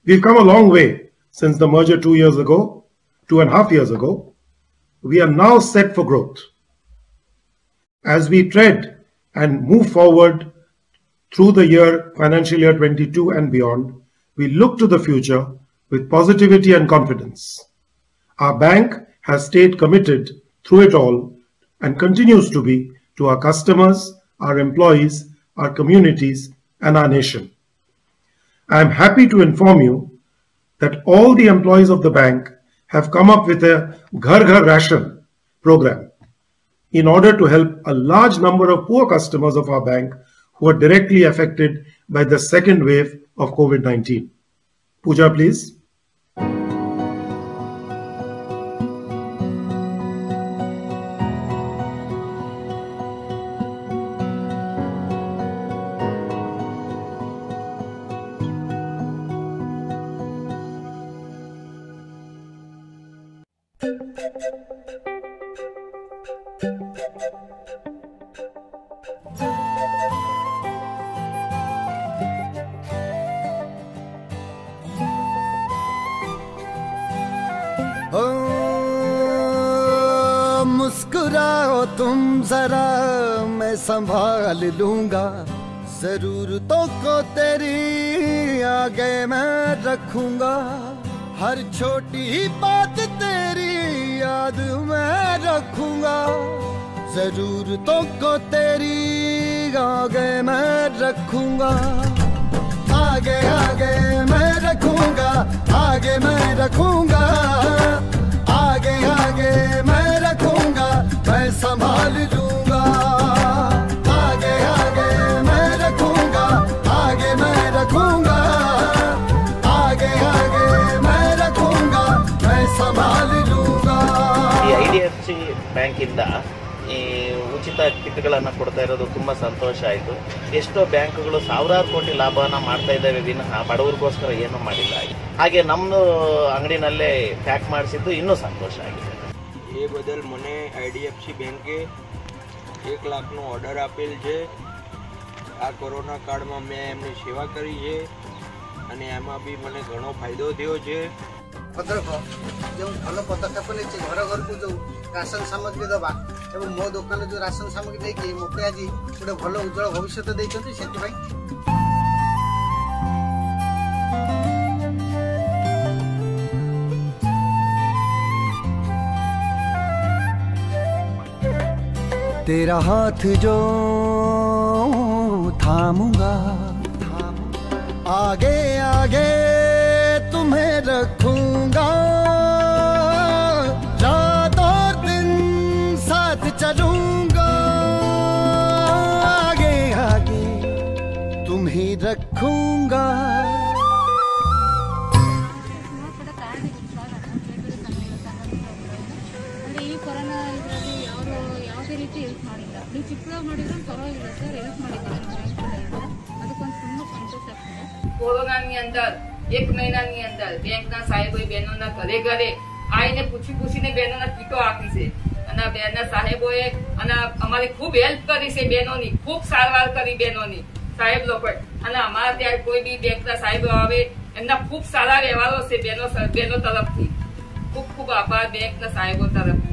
We've come a long way since the merger 2.5 years ago. We are now set for growth. As we tread and move forward through the financial year 22 and beyond, we look to the future with positivity and confidence. Our bank has stayed committed through it all and continues to be to our customers, our employees, our communities, and our nation. I am happy to inform you that all the employees of the bank have come up with a Ghar Ghar Ration program in order to help a large number of poor customers of our bank who are directly affected by the second wave of COVID-19. Pooja, please. मुस्कुराओ तुम जरा, मैं संभाल लूंगा जरूरतों को तेरी आगे मैं रखूंगा। हर छोटी बात तेरी याद मैं रखूंगा, जरूरतों को तेरी आगे मैं रखूंगा। आगे आगे मैं रखूंगा, आगे मैं रखूंगा, आगे आगे मैं रखूंगा, मैं संभाल लूंगा। आगे आगे मैं रखूंगा, आगे मैं रखूंगा, आगे आगे मैं रखूंगा, मैं संभाल लूंगा। IDFC ಬ್ಯಾಂಕಿಂದ ಈ ಉಚಿತ ಕಿಟ್ಗಳನ್ನು ಕೊಡ್ತಾ ಇರೋದು ತುಂಬ ಸಂತೋಷ ಆಯಿತು. ಎಷ್ಟೋ ಬ್ಯಾಂಕ್ಗಳು ಸಾವಿರಾರು ಕೋಟಿ ಲಾಭವನ್ನು ಮಾಡ್ತಾ ಇದ್ದಾವೆ ವಿನಃ ಬಡವರಿಗೋಸ್ಕರ ಏನೂ ಮಾಡಿಲ್ಲ. ಹಾಗೆ ನಮ್ಮದು ಅಂಗಡಿನಲ್ಲೇ ಪ್ಯಾಕ್ ಮಾಡಿಸಿದ್ದು ಇನ್ನೂ ಸಂತೋಷ ಆಗಿದೆ. એ બદલ મને IDFC બેંકે 1 લાખનો ઓર્ડર આપેલ છે. આ કોરોના કાળમાં મેં એમની સેવા કરી છે અને એમાં બી મને ઘણો ફાયદો થયો છે. भद्रक जो भल पदक्षेप नहीं घर घर को जो राशन सामग्री दबा एवं मो दुकान जो राशन सामग्री देकी मते आज गोटे भल उज्जवल भविष्य देइछन्ति सेति भाई तेरा हाथ जो थामूंगा, आगे आगे तुम्हें रखूंगा। रात और दिन साथ चलूंगा, आगे आगे तुम ही रखूंगा। કોરોનાની અંદર 1 મહિનાની અંદર બેંકના સાહેબોએ બહેનોના ઘરે ઘરે આવીને પૂછીને બહેનોના કીટો આપી છે અને બહેનના સાહેબોએ અને અમારી ખૂબ હેલ્પ કરી છે બહેનોની, ખૂબ સારવાર કરી બહેનોની સાહેબ લોકોએ અને અમારા ત્યાં કોઈ બી બેંકના સાહેબો આવે એમના ખૂબ સારા વ્યવહારો છે બહેનો તરફથી. ખૂબ ખૂબ આભાર બેંકના સાહેબો તરફથી.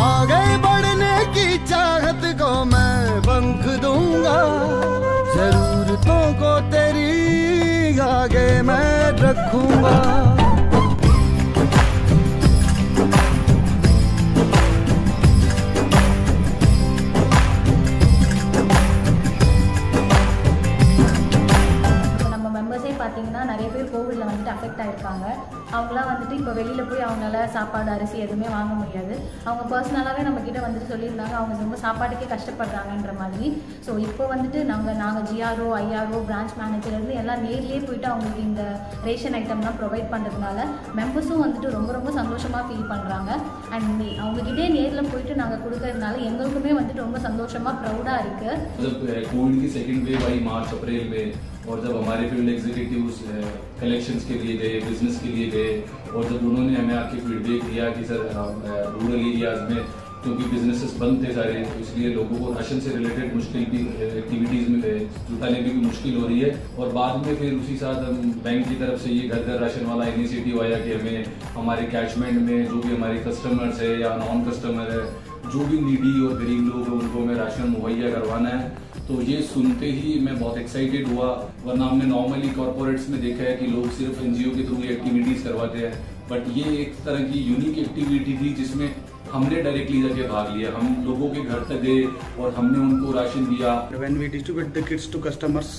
आगे बढ़ने की चाहत को मैं पंख दूंगा, जरूरतों को तेरी आगे मैं रखूंगा। பார்த்தீங்கன்னா நிறைய பேர் கோவிட்ல வந்துட்டு அஃபெக்ட் ஆயிருக்காங்க. அவங்களாம் வந்துட்டு இப்போ வெளியில் போய் அவங்களால சாப்பாடு அரிசி எதுவுமே வாங்க முடியாது. அவங்க பர்சனலாகவே நம்மக்கிட்ட வந்துட்டு சொல்லியிருந்தாங்க அவங்க ரொம்ப சாப்பாட்டுக்கே கஷ்டப்படுறாங்கன்ற மாதிரி. ஸோ இப்போ வந்துட்டு நாங்கள் GRO, IRO, பிரான்ச் மேனேஜர்லேருந்து எல்லாம் நேர்லேயே போயிட்டு அவங்களுக்கு இந்த ரேஷன் ஐட்டம்லாம் ப்ரொவைட் பண்ணுறதுனால மெம்பர்ஸும் வந்துட்டு ரொம்ப ரொம்ப சந்தோஷமாக ஃபீல் பண்ணுறாங்க. அண்ட் அவங்ககிட்டே நேரில் போயிட்டு நாங்கள் கொடுக்கறதுனால எங்களுக்குமே வந்துட்டு ரொம்ப சந்தோஷமாக ப்ரௌடாக இருக்குது. कोविड की सेकेंड वेव आई मार्च अप्रैल में और जब हमारे फील्ड एग्जीक्यूटिव्स कलेक्शंस के लिए गए, बिजनेस के लिए गए और जब उन्होंने हमें आके फीडबैक दिया कि सर रूरल एरियाज़ में क्योंकि बिजनेसेस बंद थे सारे, तो इसलिए लोगों को राशन से रिलेटेड मुश्किल भी एक्टिविटीज़ में जुटाने में भी मुश्किल हो रही है। और बाद में फिर उसी साथ हम बैंक की तरफ से ये घर घर राशन वाला इनिशिएटिव आया कि हमें हमारे कैचमेंट में जो भी हमारे कस्टमर्स है या नॉन कस्टमर है, जो भी नीडी और गरीब लोग हैं, उनको हमें राशन मुहैया करवाना है। तो ये सुनते ही मैं बहुत एक्साइटेड हुआ, वरना हमने नॉर्मली कॉर्पोरेट्स में देखा है कि लोग सिर्फ एनजीओ के थ्रू ये एक्टिविटीज़ करवाते हैं, बट ये एक तरह की यूनिक एक्टिविटी थी जिसमें हमने डायरेक्टली जाके भाग लिया। हम लोगों के घर तक गए और हमने उनको राशन दिया। When we distribute the kits to customers,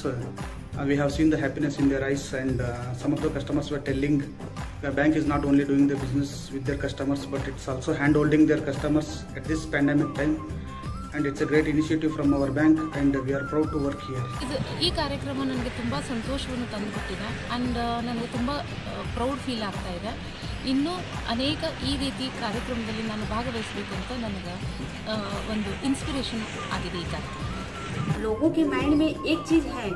we have seen the happiness in their eyes, and some of the customers were telling the bank is not only doing the business with their customers, but it's also hand-holding their customers at this pandemic time. And it's a great initiative from our bank, and we are proud to work here. ಈ ಕಾರ್ಯಕ್ರಮ ನನಗೆ ತುಂಬ ಸಂತೋಷವನ್ನು ತಂದುಕೊಟ್ಟಿದೆ, and ನನಗೆ ತುಂಬ proud feel ಆಗ್ತಾ ಇದೆ. ಇನ್ನೂ ಅನೇಕ ಈ ರೀತಿ ಕಾರ್ಯಕ್ರಮದಲ್ಲಿ ನಾನು ಭಾಗವಹಿಸಬೇಕು ಅಂತ ನನಗೆ ಒಂದು ಇನ್ಸ್ಪಿರೇಷನ್ ಆಗಿದೆ ಈ ಕಾರ್ಯಕ್ರಮ. लोगों के माइंड में एक चीज़ है,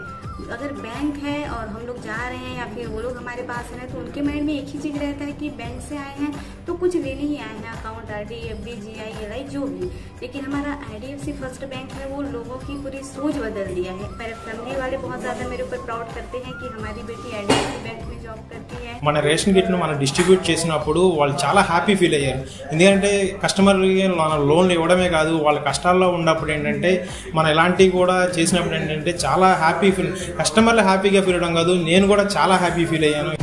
अगर बैंक है और हम लोग जा रहे हैं या फिर वो लोग हमारे पास हैं तो उनके माइंड में एक ही चीज़ रहता है कि बैंक से आए हैं तो कुछ लेने ही आए हैं, account, RD, FD, GI, LI जो भी। लेकिन हमारा आईडीएफसी फर्स्ट बैंक है वो लोगों की पूरी सोच बदल दिया है। मेरे फैमिली वाले बहुत ज़्यादा मेरे ऊपर प्राउड करते हैं कि हमारी बेटी आईडीएफसी बैंक में जॉब करती है। మన రేషన్ కిట్ను మనం డిస్ట్రిబ్యూట్ చేసినప్పుడు వాళ్ళు చాలా హ్యాపీ ఫీల్ అయ్యారు. ఎందుకంటే కస్టమర్కి లోన్లు ఇవ్వడమే కాదు, వాళ్ళ కష్టాల్లో ఉన్నప్పుడు ఏంటంటే మనం ఇలాంటివి కూడా చేసినప్పుడు ఏంటంటే చాలా హ్యాపీ ఫీల్, కస్టమర్లు హ్యాపీగా ఫీల్ అవడం కాదు, నేను కూడా చాలా హ్యాపీ ఫీల్ అయ్యాను.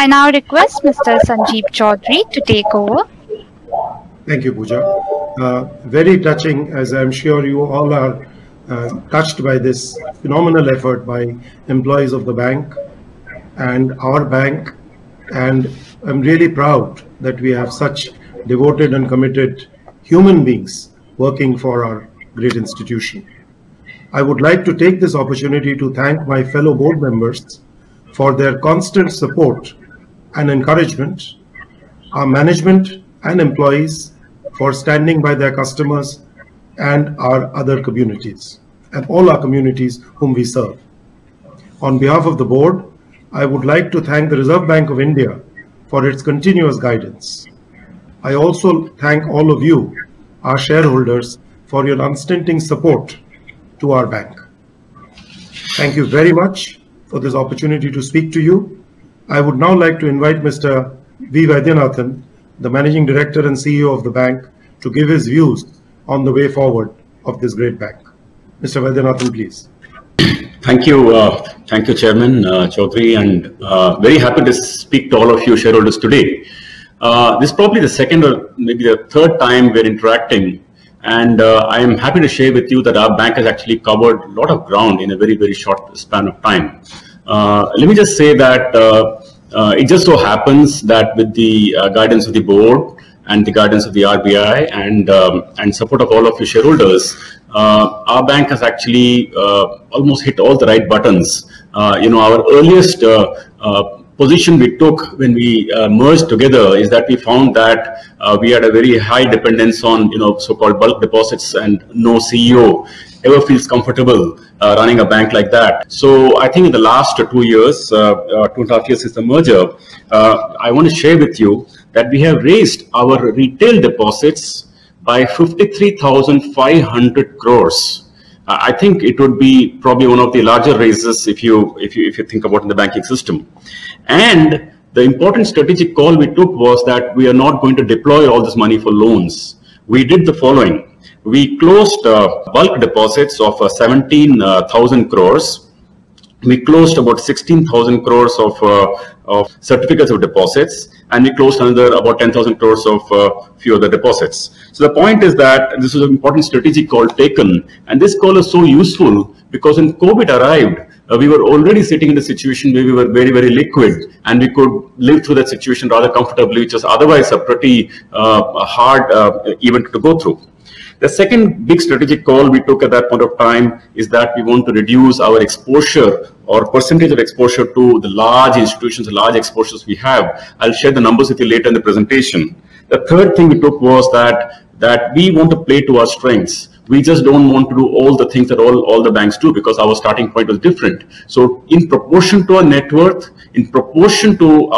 I now request Mr. Sanjeev Chaudhary to take over. Thank you, Pooja. Very touching, as I'm sure you all are touched by this phenomenal effort by employees of the bank and our bank. And I'm really proud that we have such devoted and committed human beings working for our great institution. I would like to take this opportunity to thank my fellow board members for their constant support and encouragement, our management and employees for standing by their customers and our other communities, and all our communities whom we serve. On behalf of the board, I would like to thank the Reserve Bank of India for its continuous guidance. I also thank all of you, our shareholders, for your unstinting support to our bank. Thank you very much for this opportunity to speak to you. I would now like to invite Mr. V. Vaidyanathan, the Managing Director and CEO of the bank, to give his views on the way forward of this great bank. Mr. Vaidyanathan, please. Thank you, Chairman Chaudhary, and very happy to speak to all of you shareholders today. This is probably the second or maybe the third time we're interacting, and I am happy to share with you that our bank has actually covered a lot of ground in a very, very short span of time. Let me just say that it just so happens that with the guidance of the board and the guidance of the RBI and support of all of you shareholders, our bank has actually almost hit all the right buttons. Our earliest position we took when we merged together is that we found that we had a very high dependence on so-called bulk deposits, and no CEO ever feels comfortable running a bank like that. So I think in the last 2 years, 2.5 years since the merger, I want to share with you that we have raised our retail deposits by 53,500 crores. I think it would be probably one of the larger raises if you think about in the banking system. And the important strategic call we took was that we are not going to deploy all this money for loans. We did the following. We closed bulk deposits of 17,000 crores. We closed about 16,000 crores of certificates of deposits, and we closed another about 10,000 crores of few other deposits. So the point is that this was an important strategic call taken, and this call is so useful because when COVID arrived, we were already sitting in a situation where we were very, very liquid, and we could live through that situation rather comfortably, which is otherwise a pretty hard event to go through. The second big strategic call we took at that point of time is that we want to reduce our exposure or percentage of exposure to the large institutions, the large exposures we have. I'll share the numbers with you later in the presentation. The third thing we took was that we want to play to our strengths. We just don't want to do all the things that all the banks do because our starting point was different. So in proportion to our net worth, in proportion to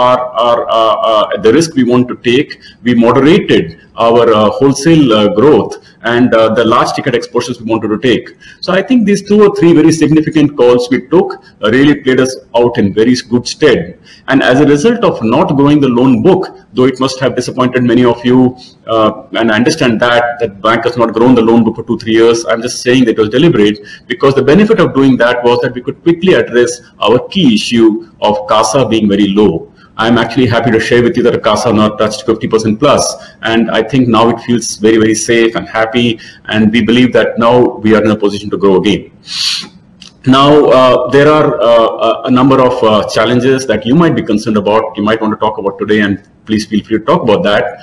the risk we want to take, we moderated our wholesale growth and the large ticket exposures we wanted to take. So I think these 2 or 3 very significant calls we took really played us out in very good stead. And as a result of not growing the loan book, though it must have disappointed many of you, and I understand that the bank has not grown the loan book for 2-3 years, I'm just saying that it was deliberate because the benefit of doing that was that we could quickly address our key issue of CASA being very low. I'm actually happy to share with you that CASA now touched 50% plus, and I think now it feels very, very safe and happy, and we believe that now we are in a position to grow again. Now, there are a number of challenges that you might be concerned about, you might want to talk about today, and please feel free to talk about that.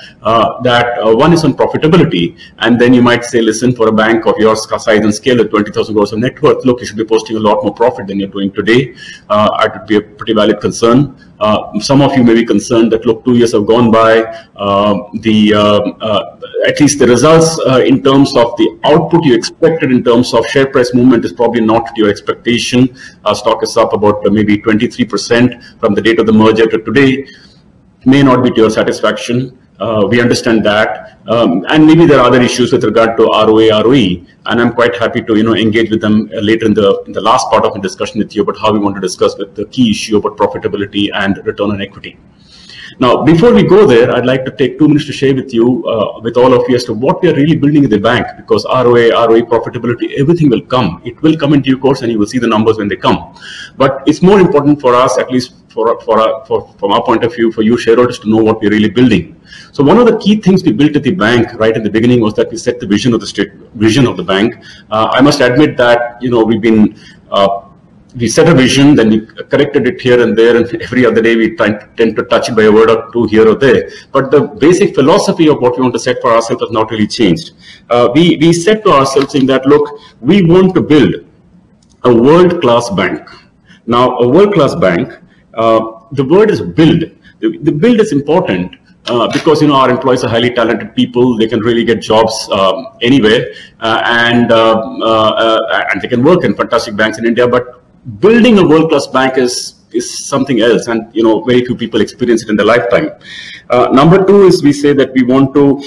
One is on profitability, and then you might say, listen, for a bank of your size and scale at 20,000 crores of net worth, look, you should be posting a lot more profit than you're doing today. It would be a pretty valid concern. Some of you may be concerned that, look, 2 years have gone by, at least the results in terms of the output you expected in terms of share price movement is probably not to your expectation. Our stock is up about maybe 23% from the date of the merger to today. May not be to your satisfaction. We understand that, and maybe there are other issues with regard to ROA, ROE, and I'm quite happy to engage with them later in the last part of the discussion with you about how we want to discuss with the key issue about profitability and return on equity. Now, before we go there, I'd like to take 2 minutes to share with you, with all of you, as to what we are really building in the bank, because ROA, ROE, profitability, everything will come. It will come in due course, and you will see the numbers when they come. But it's more important for us, at least from our point of view, for you shareholders to know what we're really building. So one of the key things we built at the bank right at the beginning was that we set the vision of the bank. I must admit that we've been we set a vision, then we corrected it here and there, and every other day we tend to touch it by a word or two here or there. But the basic philosophy of what we want to set for ourselves has not really changed. We said to ourselves saying that, look, we want to build a world-class bank. Now, a world-class bank, the word is build. The build is important because, you know, our employees are highly talented people. They can really get jobs anywhere, and they can work in fantastic banks in India. But building a world-class bank is something else, and, you know, very few people experience it in their lifetime. Number two is we say that we want to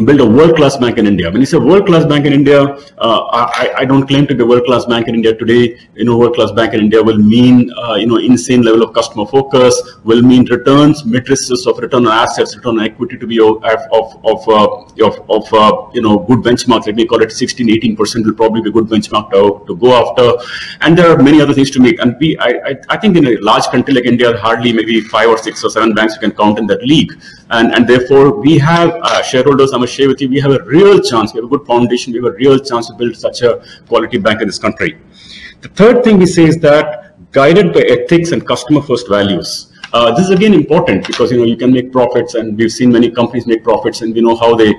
build a world-class bank in India. When you say world-class bank in India, I don't claim to be a world-class bank in India today. You know, world-class bank in India will mean, you know, insane level of customer focus, will mean returns, matrices of return on assets, return on equity to be you know, good benchmarks. Let me call it 16-18% will probably be a good benchmark to go after. And there are many other things to make. And I think in a large country like India, hardly maybe 5 or 6 or 7 banks you can count in that league. And therefore, we have shareholders, I must share with you, we have a real chance, we have a good foundation, we have a real chance to build such a quality bank in this country. The third thing we say is that guided by ethics and customer first values. This is again important because, you know, you can make profits, and we've seen many companies make profits, and we know how they,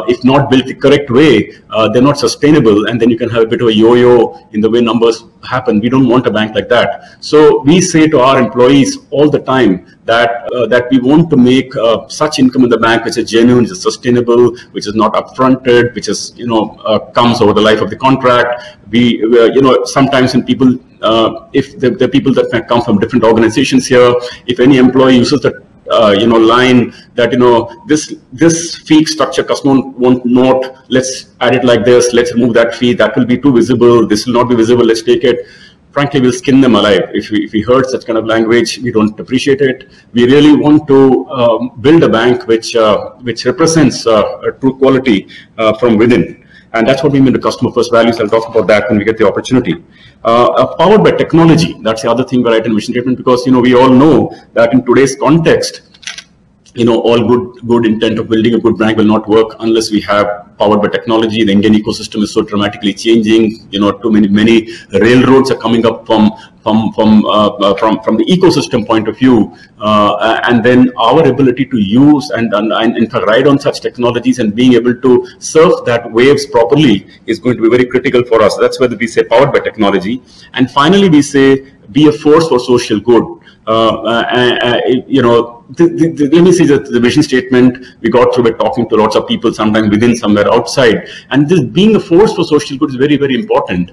if not built the correct way, they're not sustainable, and then you can have a bit of a yo-yo in the way numbers happen. We don't want a bank like that. So we say to our employees all the time that we want to make such income in the bank which is genuine, which is sustainable, which is not upfronted, which is, you know, comes over the life of the contract. We you know, sometimes when people, if the people that come from different organizations here, if any employee uses the you know, line that, you know, this fee structure customer won't note, let's add it like this, let's remove that fee, that will be too visible, this will not be visible, let's take it. Frankly, we'll skin them alive. If we heard such kind of language, we don't appreciate it. We really want to build a bank which represents a true quality from within. And that's what we mean by customer first values. I'll talk about that when we get the opportunity. Powered by technology, that's the other thing we write in mission statement, because, you know, we all know that in today's context, you know, all good intent of building a good bank will not work unless we have powered by technology. The Indian ecosystem is so dramatically changing. You know, too many railroads are coming up from the ecosystem point of view, and then our ability to use and in fact ride on such technologies and being able to surf that waves properly is going to be very critical for us. That's why we say powered by technology. And finally, we say be a force for social good. You know, let me see the vision statement we got through by talking to lots of people, sometimes within, somewhere outside. And this being a force for social good is very, very important,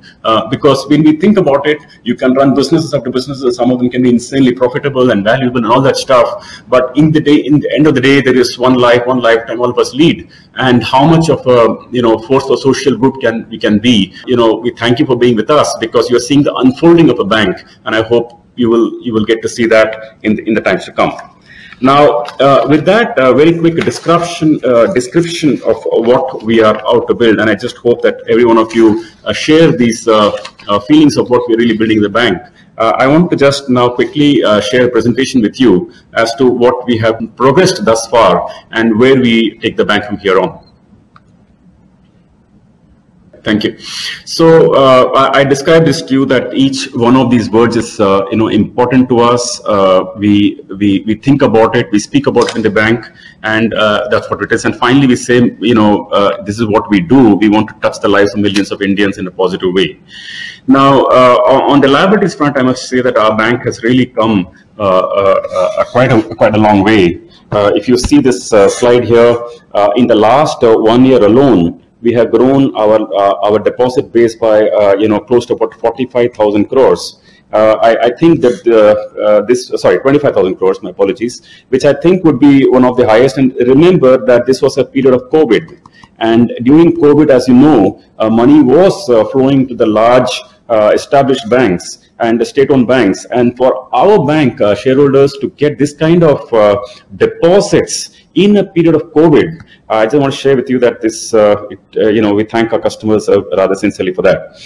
because when we think about it, you can run businesses after businesses. Some of them can be insanely profitable and valuable and all that stuff. But in the end of the day, there is one life, one lifetime, all of us lead. And how much of a, you know, force for social good we can be. You know, we thank you for being with us, because you are seeing the unfolding of a bank, and I hope you will get to see that in the times to come. Now, with that very quick description of what we are out to build, and I just hope that every one of you share these feelings of what we're really building the bank. I want to just now quickly share a presentation with you as to what we have progressed thus far and where we take the bank from here on. Thank you. So I described this to you that each one of these words is you know, important to us. We think about it, we speak about it in the bank, and that's what it is. And finally, we say, you know, this is what we do. We want to touch the lives of millions of Indians in a positive way. Now, on the liabilities front, I must say that our bank has really come quite a long way. If you see this slide here, in the last 1 year alone, we have grown our deposit base by you know, close to about 45,000 crores. I think that 25,000 crores, my apologies, which I think would be one of the highest. And remember that this was a period of COVID. And during COVID, as you know, money was flowing to the large established banks and the state-owned banks. And for our bank shareholders to get this kind of deposits in a period of COVID, I just want to share with you that this, you know, we thank our customers rather sincerely for that.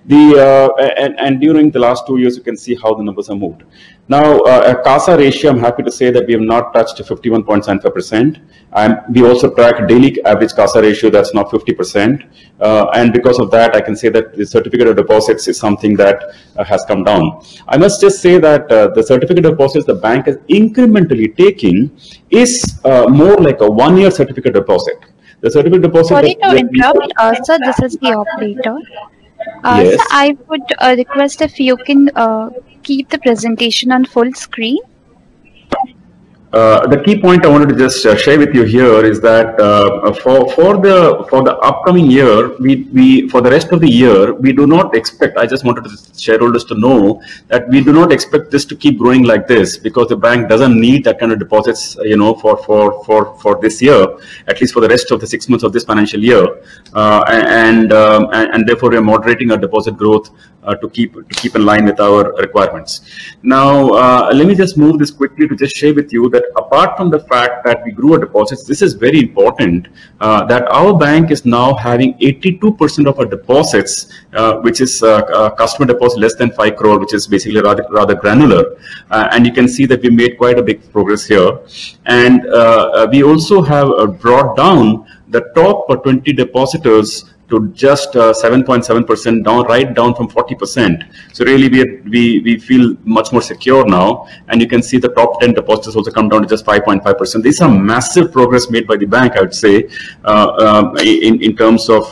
And during the last 2 years, you can see how the numbers have moved. Now, CASA ratio, I'm happy to say that we have not touched 51.75%. We also track daily average CASA ratio that's now 50%. And because of that, I can say that the certificate of deposits is something that has come down. I must just say that the certificate of deposits the bank is incrementally taking is more like a one-year certificate deposit. The certificate deposit. Sorry to interrupt, sir, this is the operator. Yes. Sir, I would request if you can keep the presentation on full screen. The key point I wanted to just share with you here is that for the upcoming year, we for the rest of the year, we do not expect. I just wanted the shareholders to know that we do not expect this to keep growing like this, because the bank doesn't need that kind of deposits, for this year, at least for the rest of the 6 months of this financial year, and therefore we are moderating our deposit growth to keep in line with our requirements. Now, let me just move this quickly to just share with you that apart from the fact that we grew our deposits, this is very important, that our bank is now having 82% of our deposits, which is customer deposit less than 5 crore, which is basically rather granular. And you can see that we made quite a big progress here. And we also have brought down the top 20 depositors to just 7.7% down, right down from 40%. So really we feel much more secure now. And you can see the top 10 depositors also come down to just 5.5%. These are massive progress made by the bank, I would say, in terms of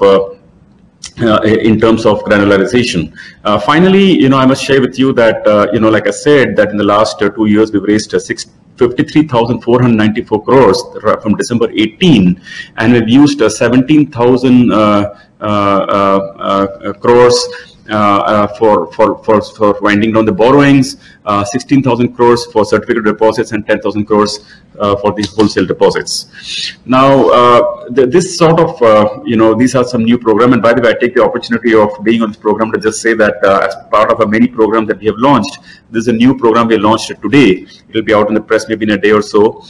granularization. Finally, I must share with you that, like I said, that in the last 2 years, we've raised 53,494 crores from December 18, and we've used 17,000 crores for winding down the borrowings, 16,000 crores for certificate deposits, and 10,000 crores for the wholesale deposits. Now, this sort of, these are some new program. And by the way, I take the opportunity of being on this program to just say that as part of a many program that we have launched, this is a new program we launched today. It will be out in the press maybe in a day or so.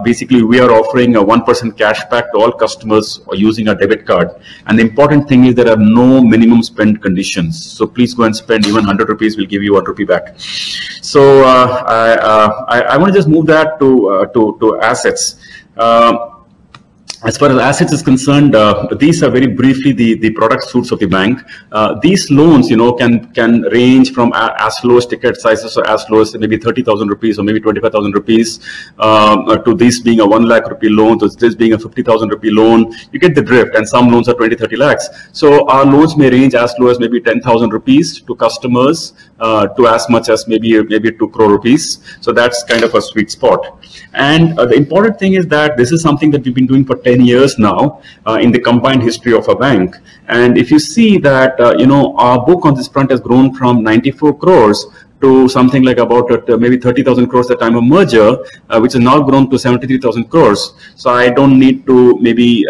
Basically, we are offering a 1% cash back to all customers using a debit card. And the important thing is there are no minimum spend conditions. So please go and spend even 100 rupees, we'll give you 1 rupee back. So I want to just move that to assets. As far as assets is concerned, these are very briefly the product suites of the bank. These loans, can range from as low as ticket sizes, or as low as maybe 30,000 rupees or maybe 25,000 rupees, to this being a 1 lakh rupee loan, to this being a 50,000 rupee loan. You get the drift, and some loans are 20-30 lakhs. So our loans may range as low as maybe 10,000 rupees to customers, to as much as maybe 2 crore rupees. So that's kind of a sweet spot. And the important thing is that this is something that we've been doing for 10 years now in the combined history of our bank. And if you see that, our book on this front has grown from 94 crores to something like about maybe 30,000 crores at the time of merger, which has now grown to 73,000 crores. So I don't need to maybe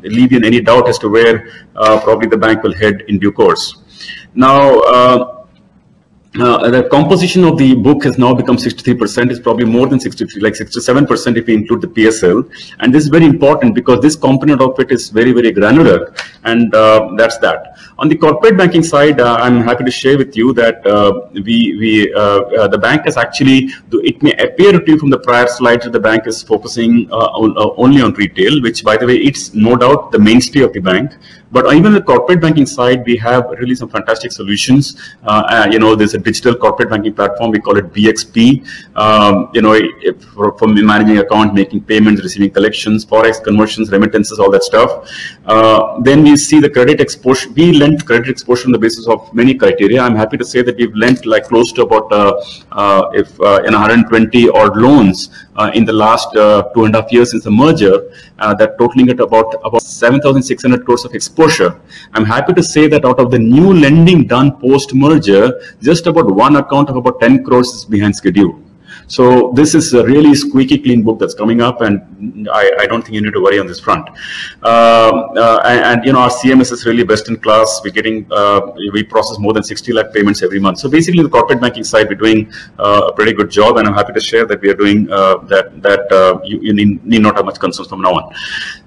leave you in any doubt as to where probably the bank will head in due course. Now, the composition of the book has now become 63%. It's probably more than 63, like 67% if we include the PSL. And this is very important because this component of it is very, very granular. And that's that. On the corporate banking side, I'm happy to share with you that the bank has actually, it may appear to you from the prior slides that the bank is focusing only on retail, which by the way, it's no doubt the mainstay of the bank. But even on the corporate banking side, we have really some fantastic solutions. There's a digital corporate banking platform. We call it BXP. For managing account, making payments, receiving collections, forex conversions, remittances, all that stuff. Then we see the credit exposure. We lent credit exposure on the basis of many criteria. I'm happy to say that we've lent like close to about 120 odd loans in the last 2.5 years since the merger. That totaling at about 7,600 crores of exposure. I'm happy to say that out of the new lending done post-merger, just about one account of about 10 crores is behind schedule. So this is a really squeaky clean book that's coming up, and I don't think you need to worry on this front. And our CMS is really best in class. We're getting, we process more than 60 lakh payments every month. So basically the corporate banking side, we're doing a pretty good job, and I'm happy to share that we are doing you need not have much concerns from now on.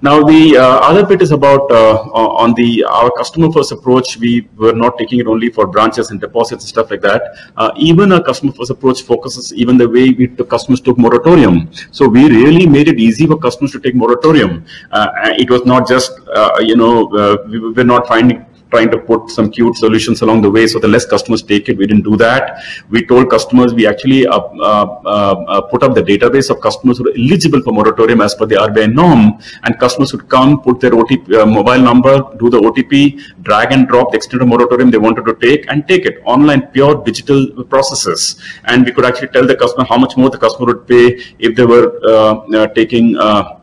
Now the other bit is about on our customer first approach. We were not taking it only for branches and deposits and stuff like that. Even our customer first approach focuses even the way the customers took moratorium. So we really made it easy for customers to take moratorium. It was not just we were not trying to put some cute solutions along the way so the less customers take it. We didn't do that. We told customers, we actually put up the database of customers who are eligible for moratorium as per the RBI norm, and customers would come, put their OTP, mobile number, do the OTP, drag and drop the extended moratorium they wanted to take, and take it. Online, pure digital processes. And we could actually tell the customer how much more the customer would pay if they were taking a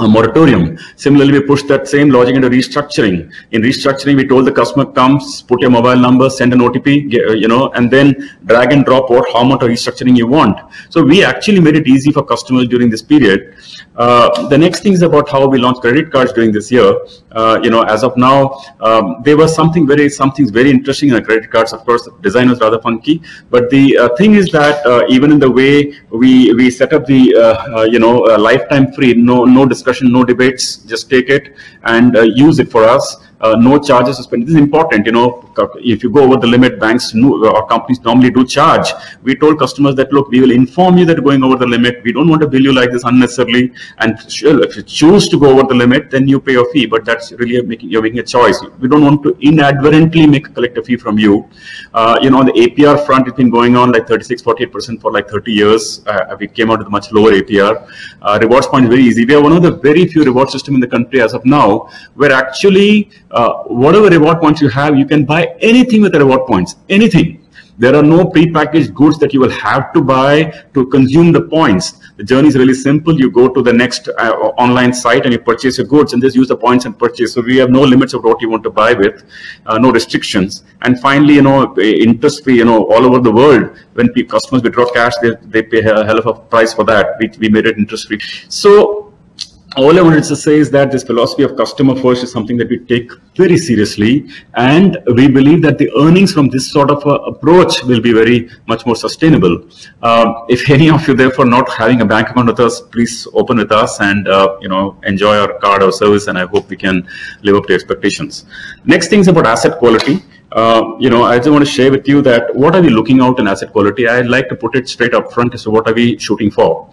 moratorium. Similarly, we pushed that same logic into restructuring. In restructuring, we told the customer, comes, put your mobile number, send an OTP, and then drag and drop how much of restructuring you want. So we actually made it easy for customers during this period. The next thing is about how we launched credit cards during this year. As of now, there was something's very interesting in the credit cards. Of course, the design was rather funky, but the thing is that even in the way we set up the lifetime free, no discussion, no debates, just take it and use it for us. No charges to spend. This is important. If you go over the limit, banks or companies normally do charge. We told customers that, look, we will inform you that you're going over the limit. We don't want to bill you like this unnecessarily. And if you choose to go over the limit, then you pay a fee. But that's really you're making a choice. We don't want to inadvertently collect a fee from you. On the APR front, it's been going on like 36-48% for like 30 years. We came out with a much lower APR. Rewards point is very easy. We are one of the very few reward systems in the country as of now, where actually whatever reward points you have, you can buy anything with the reward points, anything. There are no pre-packaged goods that you will have to buy to consume the points. The journey is really simple. You go to the next online site and you purchase your goods and just use the points and purchase. So we have no limits of what you want to buy with, no restrictions. And finally, interest free, all over the world, when customers withdraw cash, they pay a hell of a price for that. We made it interest free. So all I wanted to say is that this philosophy of customer first is something that we take very seriously, and we believe that the earnings from this sort of approach will be very much more sustainable. If any of you therefore not having a bank account with us, please open with us and enjoy our card or service, and I hope we can live up to expectations. Next thing is about asset quality. I just want to share with you that what are we looking out in asset quality? I'd like to put it straight up front as to what are we shooting for.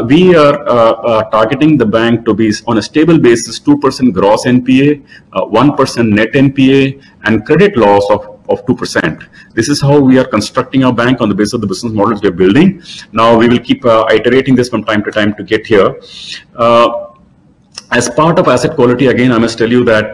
We are targeting the bank to be on a stable basis, 2% gross NPA, 1% net NPA, and credit loss of 2%. This is how we are constructing our bank on the basis of the business models we are building. Now we will keep iterating this from time to time to get here. As part of asset quality, again, I must tell you that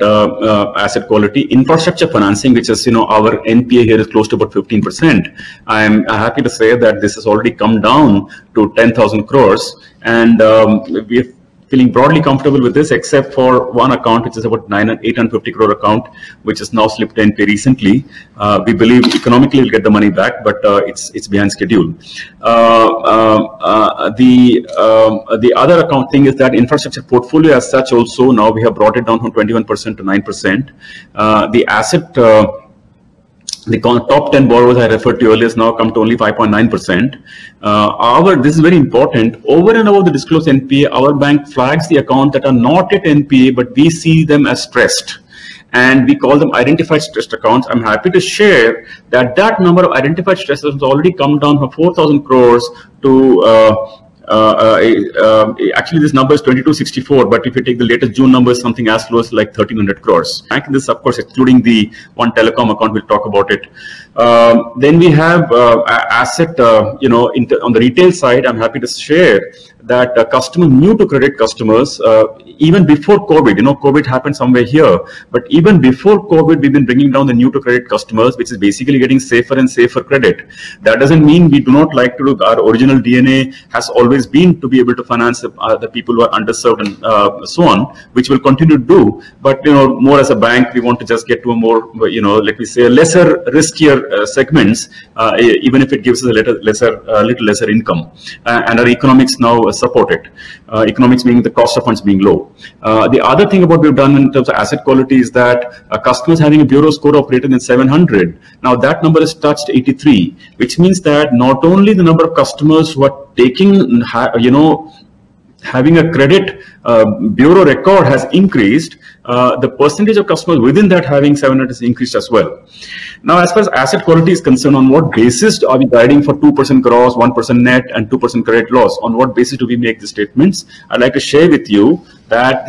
asset quality, infrastructure financing, which is, our NPA here is close to about 15%. I'm happy to say that this has already come down to 10,000 crores. And we're feeling broadly comfortable with this, except for one account, which is about 850 crore account, which has now slipped NPA recently. We believe economically we'll get the money back, but it's behind schedule. The other account thing is that infrastructure portfolio as such also, now we have brought it down from 21% to 9%. The asset, the top 10 borrowers I referred to earlier has now come to only 5.9%. This is very important. Over and above the disclosed NPA, our bank flags the accounts that are not at NPA, but we see them as stressed. And we call them identified stressed accounts. I'm happy to share that that number of identified stressed has already come down from 4,000 crores to actually this number is 2264, but if you take the latest June numbers, something as low as like 1300 crores. And this, of course, excluding the one telecom account, we'll talk about it. Then we have asset, on the retail side, I'm happy to share that customer new to credit customers, even before COVID, COVID happened somewhere here, but even before COVID, we've been bringing down the new to credit customers, which is basically getting safer and safer credit. That doesn't mean we do not like to do. Our original DNA has always been to be able to finance the people who are underserved and so on, which we'll continue to do. But, more as a bank, we want to just get to a more, let me say, a lesser riskier segments, even if it gives us a little lesser income. And our economics now support it. Economics meaning the cost of funds being low. The other thing about we've done in terms of asset quality is that customers having a bureau score of greater than 700, now that number has touched 83, which means that not only the number of customers who are taking, having a credit bureau record has increased, the percentage of customers within that having 700 has increased as well. Now, as far as asset quality is concerned, on what basis are we guiding for 2% gross, 1% net, and 2% credit loss? On what basis do we make the statements? I'd like to share with you that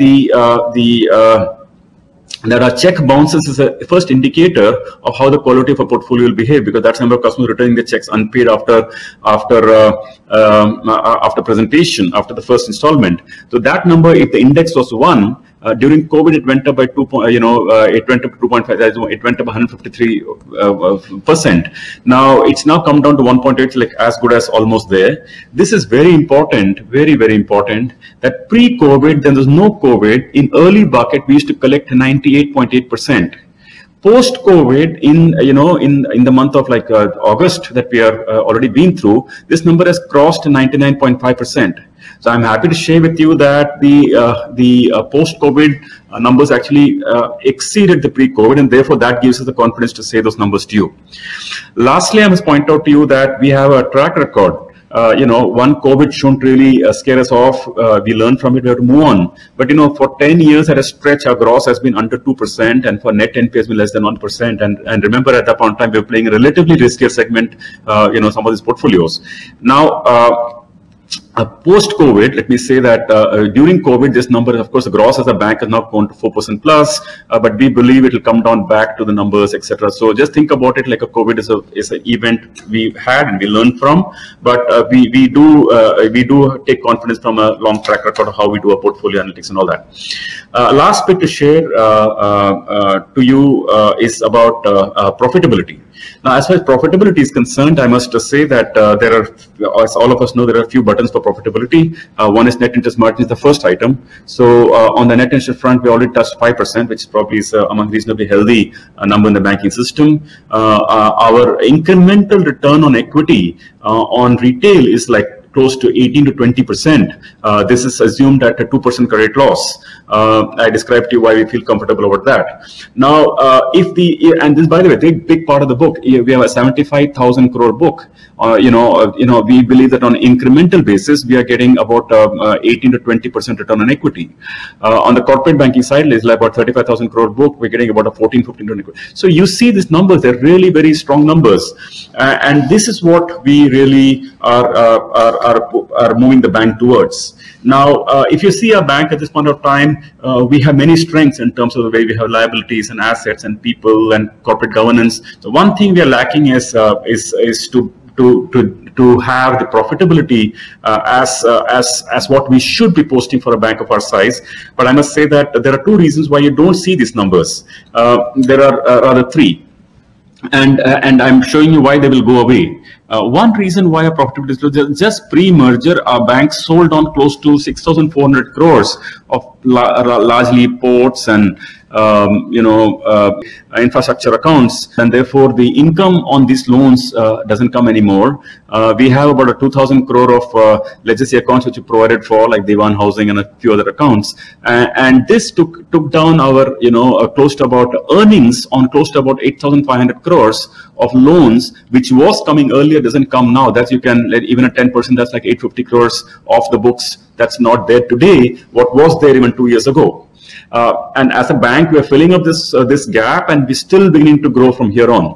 that our check bounces is a first indicator of how the quality of a portfolio will behave, because that's the number of customers returning the checks unpaid after presentation, after the first installment. So that number, if the index was 1, during COVID, it went up by 2. It went up to 2.5. It went up 153%. Now it's now come down to 1.8, like as good as almost there. This is very important, very, very important. That pre-COVID, then there's no COVID. In early bucket, we used to collect 98.8%. Post-COVID, in the month of August that we are already been through, this number has crossed 99.5%. So I'm happy to share with you that the post-COVID numbers actually exceeded the pre-COVID, and therefore that gives us the confidence to say those numbers to you. Lastly, I must point out to you that we have a track record. One COVID shouldn't really scare us off. We learn from it, we have to move on. But, for 10 years at a stretch, our gross has been under 2%, and for net NPA has been less than 1%. And remember, at that point in time, we were playing a relatively riskier segment, some of these portfolios. Now, post-COVID, let me say that during COVID, this number, of course, the gross as a bank has now gone to 4% plus, but we believe it will come down back to the numbers, etc. So just think about it like a COVID is an event we had and we learned from, but we do take confidence from a long track record of how we do our portfolio analytics and all that. Last bit to share to you is about profitability. Now, as far as profitability is concerned, I must say that there are, as all of us know, there are a few buttons for profitability. One is net interest margin is the first item. So on the net interest front, we already touched 5%, which probably is among reasonably healthy number in the banking system. Our incremental return on equity on retail is like close to 18 to 20%. This is assumed at a 2% credit loss. I described to you why we feel comfortable about that. Now, and this, by the way, big part of the book, we have a 75,000 crore book. We believe that on an incremental basis, we are getting about 18 to 20% return on equity. On the corporate banking side, it's like about 35,000 crore book. We're getting about a 14-15%. So you see these numbers; they're really very strong numbers, and this is what we really are moving the bank towards. Now, if you see our bank at this point of time, we have many strengths in terms of the way we have liabilities and assets and people and corporate governance. So one thing we are lacking is to have the profitability as what we should be posting for a bank of our size. But I must say that there are two reasons why you don't see these numbers. There are rather three, and I'm showing you why they will go away. One reason why our profitability is just pre-merger, our bank sold on close to 6,400 crores of largely ports and infrastructure accounts, and therefore the income on these loans doesn't come anymore. We have about a 2,000 crore of legacy accounts which we provided for, like Dewan Housing and a few other accounts, and this took down our close to about earnings on close to about 8,500 crores of loans, which was coming earlier, doesn't come now. That's, you can let even at 10%, that's like 850 crores off the books. That's not there today. What was there even 2 years ago? And as a bank, we are filling up this gap, and we're still beginning to grow from here on.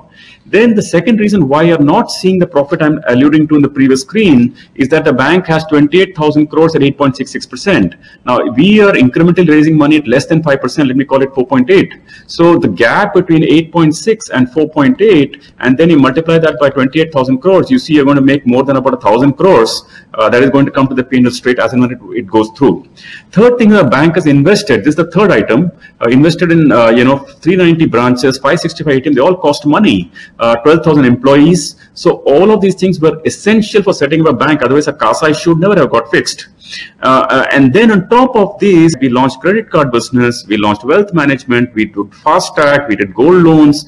Then the second reason why you're not seeing the profit I'm alluding to in the previous screen is that the bank has 28,000 crores at 8.66%. Now we are incrementally raising money at less than 5%, let me call it 4.8. So the gap between 8.6 and 4.8, and then you multiply that by 28,000 crores, you see you're going to make more than about 1,000 crores. That is going to come to the P&L straight as and when it goes through. Third thing, the bank has invested. This is the third item. Invested in 390 branches, 565 ATM. They all cost money. 12,000 employees. So all of these things were essential for setting up a bank. Otherwise, a CASA should never have got fixed. And then on top of this, we launched credit card business, we launched wealth management, we did fast track, we did gold loans,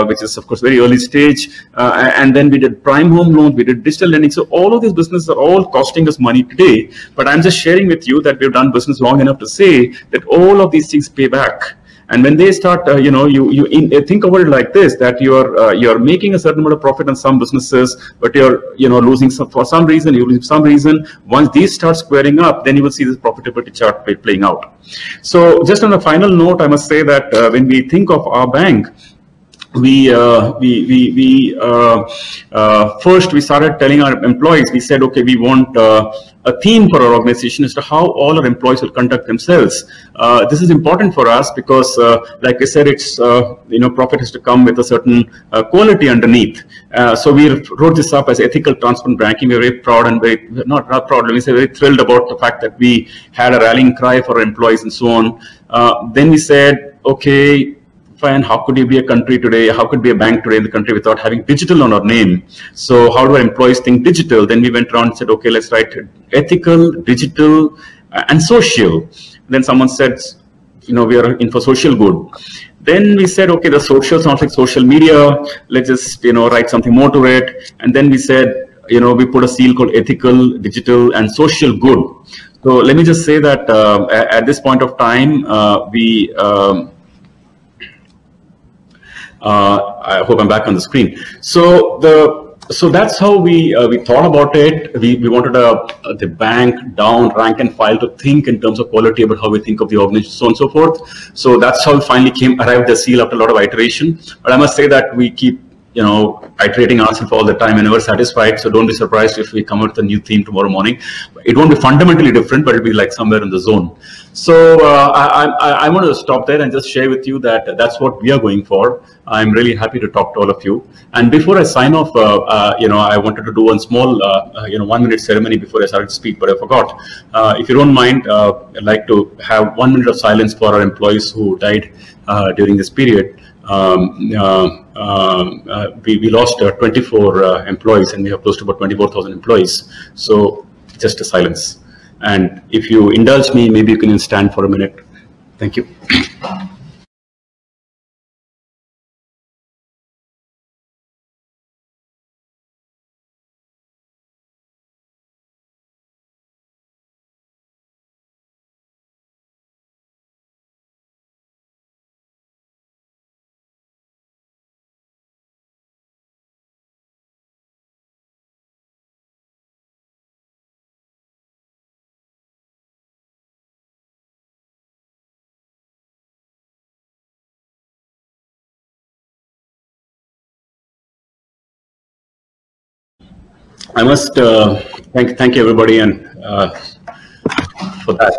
which is of course very early stage, and then we did prime home loans, we did digital lending. So all of these businesses are all costing us money today. But I'm just sharing with you that we've done business long enough to say that all of these things pay back. And when they start, you think about it like this: that you're making a certain amount of profit on some businesses, but you're losing for some reason. You're losing for some reason. Once these start squaring up, then you will see this profitability chart playing out. So, just on a final note, I must say that when we think of our bank, first we started telling our employees. We said, okay, we want a theme for our organization as to how all our employees will conduct themselves. This is important for us because, like I said, it's profit has to come with a certain quality underneath. So we wrote this up as ethical, transparent banking. We're very proud and not proud. Let me say, very thrilled about the fact that we had a rallying cry for our employees and so on. Then we said, okay, fine, how could you be a country today? How could be a bank today in the country without having digital on our name? So how do our employees think digital? Then we went around and said, okay, let's write ethical, digital, and social. Then someone said, we are in for social good. Then we said, okay, the social sounds like social media. Let's just, write something more to it. And then we said, we put a seal called ethical, digital, and social good. So let me just say that at this point of time, I hope I'm back on the screen. So that's how we thought about it. We wanted the bank down rank and file to think in terms of quality about how we think of the organization, so on and so forth. So that's how we finally arrived at the seal after a lot of iteration. But I must say that we keep iterating ourselves all the time and never satisfied. So don't be surprised if we come out with a new theme tomorrow morning. It won't be fundamentally different, but it'll be like somewhere in the zone. So I want to stop there and just share with you that that's what we are going for. I'm really happy to talk to all of you. And before I sign off, I wanted to do one small, 1-minute ceremony before I started to speak, but I forgot. If you don't mind, I'd like to have 1 minute of silence for our employees who died during this period. We lost 24 employees, and we have close to about 24,000 employees. So just a silence. And if you indulge me, maybe you can stand for a minute. Thank you. I must thank everybody and for that.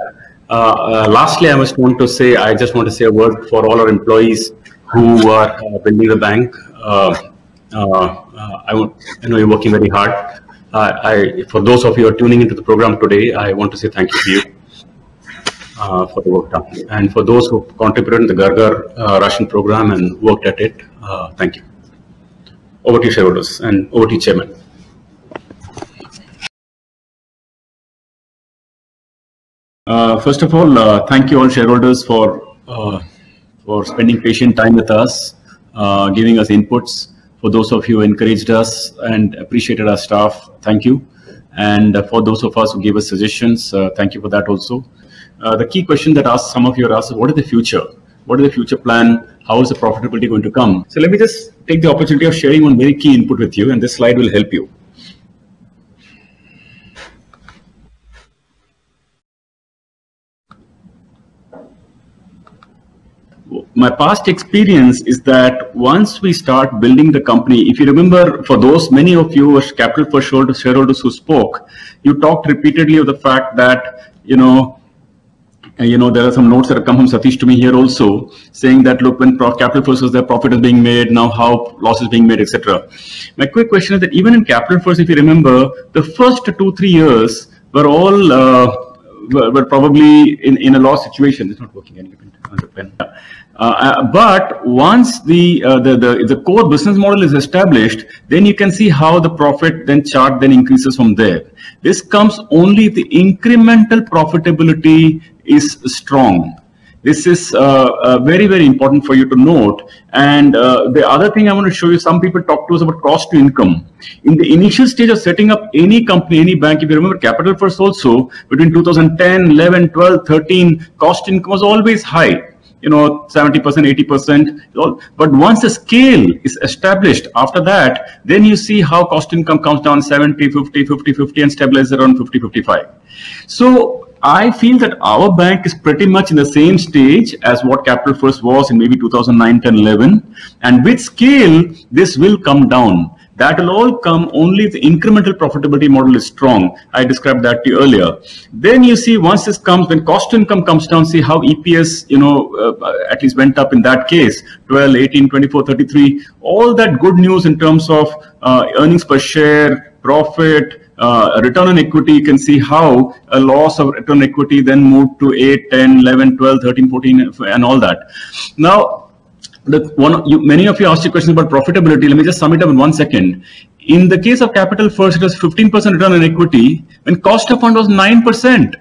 Lastly, I just want to say a word for all our employees who are building the bank. I know you're working very hard. For those of you who are tuning into the program today, I want to say thank you to you for the work done. And for those who contributed in the Gargar Russian program and worked at it, thank you. Over to you, shareholders, and over to you, Chairman. First of all, thank you all shareholders for spending patient time with us, giving us inputs. For those of you who encouraged us and appreciated our staff, thank you. And for those of us who gave us suggestions, thank you for that also. The key question that some of you are asked is, what is the future? What is the future plan? How is the profitability going to come? So let me just take the opportunity of sharing one very key input with you, and this slide will help you. my past experience is that once we start building the company, if you remember, for those many of you as Capital First shareholders who spoke, you talked repeatedly of the fact that, there are some notes that have come from Satish to me here also, saying that, look, when Capital First was there, profit is being made, now how loss is being made, etc. My quick question is that even in Capital First, if you remember, the first 2-3 years were all were probably in a loss situation. It's not working anymore. But once the core business model is established, then you can see how the profit chart increases from there. This comes only if the incremental profitability is strong. This is very, very important for you to note. And the other thing I want to show you, some people talk to us about cost to income. In the initial stage of setting up any company, any bank, if you remember Capital First also, between 2010, 11, 12, 13, cost to income was always high. 70%, 80%. But once the scale is established, after that, then you see how cost income comes down 70, 50, 50, 50 and stabilizes around 50, 55. So I feel that our bank is pretty much in the same stage as what Capital First was in maybe 2009, 10, 11. And with scale, this will come down. That will all come only if the incremental profitability model is strong. I described that to you earlier. Then you see once this comes, when cost to income comes down, see how EPS, at least went up in that case, 12, 18, 24, 33, all that good news in terms of earnings per share, profit, return on equity. You can see how a loss of return on equity then moved to 8, 10, 11, 12, 13, 14 and all that. Now, many of you asked you questions about profitability. Let me just sum it up in 1 second. In the case of Capital First, it was 15% return on equity when cost of fund was 9%.